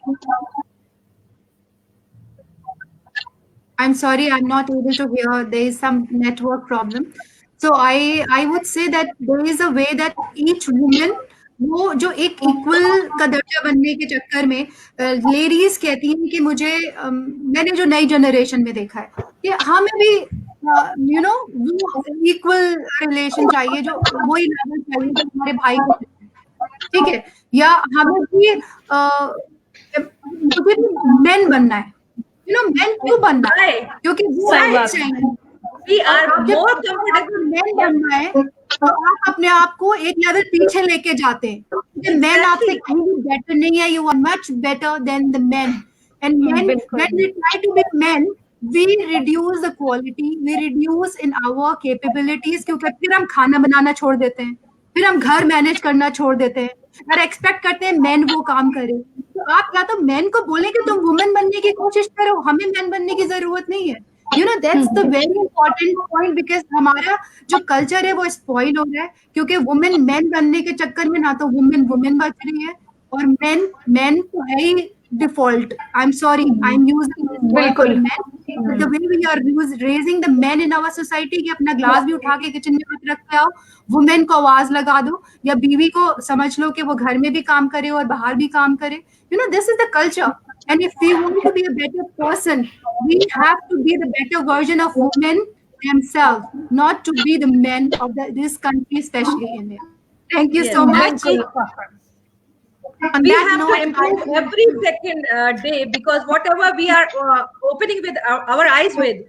I'm sorry, I'm not able to hear. There is some network problem. So I would say that there is a way that each woman, वो जो एक इक्वल का दर्जा बनने के चक्कर में लेडीज कहती हैं कि मुझे मैंने जो नई जनरेशन में देखा है कि हमें भी यू नो वो इक्वल रिलेशन चाहिए, जो वही लेवल चाहिए जो हमारे भाई को, ठीक है, या हमें भी मुझे भी मेन बनना है, यू नो मेन क्यों बनना है, क्योंकि वो चाहिए We are more comfortable. Main बनना है तो आप अपने आप को एक लेवल पीछे लेके जाते हैं, क्योंकि मेन आपसे कहीं भी बेटर नहीं है, you are much better than the men, and men when we try to be men we reduce the quality, we reduce in our capabilities, क्योंकि फिर हम खाना बनाना छोड़ देते हैं, फिर हम घर मैनेज करना छोड़ देते हैं और एक्सपेक्ट करते हैं मैन वो काम करे। तो आप या तो मैन को बोले कि तुम वुमेन बनने की कोशिश करो, हमें मैन बनने की जरूरत नहीं है, you know that's the very important point, because हमारा जो कल्चर है वो स्पॉइल हो रहा है, क्योंकि वुमेन मैन बनने के चक्कर में ना तो वुमेन वुमेन बच रही है और मैन मैन तो है ही default. I am sorry, I am using बिल्कुल man, the way we are raising the men in our society कि अपना ग्लास भी उठा के किचन में मत रख के आओ, वुमेन को आवाज लगा दो, या बीवी को समझ लो कि वो घर में भी काम करे और बाहर भी काम करे, you know this is the culture, and if we want to be a better person we have to be the better version of women themselves, not to be the men of this country, especially India. Thank you so much. We have to improve every second day, because whatever we are opening with our eyes with,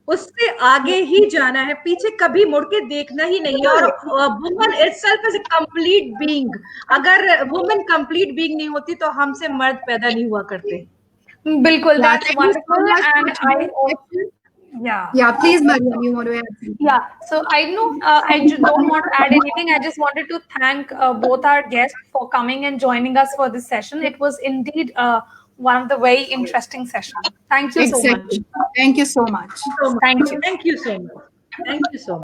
उससे आगे ही जाना है, पीछे कभी मुड़ के देखना ही नहीं है। और woman itself is a complete being. अगर वुमन complete being नहीं होती तो हमसे मर्द पैदा नहीं हुआ करते। बिल्कुल, that's wonderful, and yeah, please Mariam, you want to add something? Yeah, so I know I don't want to add anything. I just wanted to thank both our guests for coming and joining us for this session. It was indeed one of the very interesting sessions. Thank you so much. Thank you so much. Thank you. Thank you so much. Thank you so much.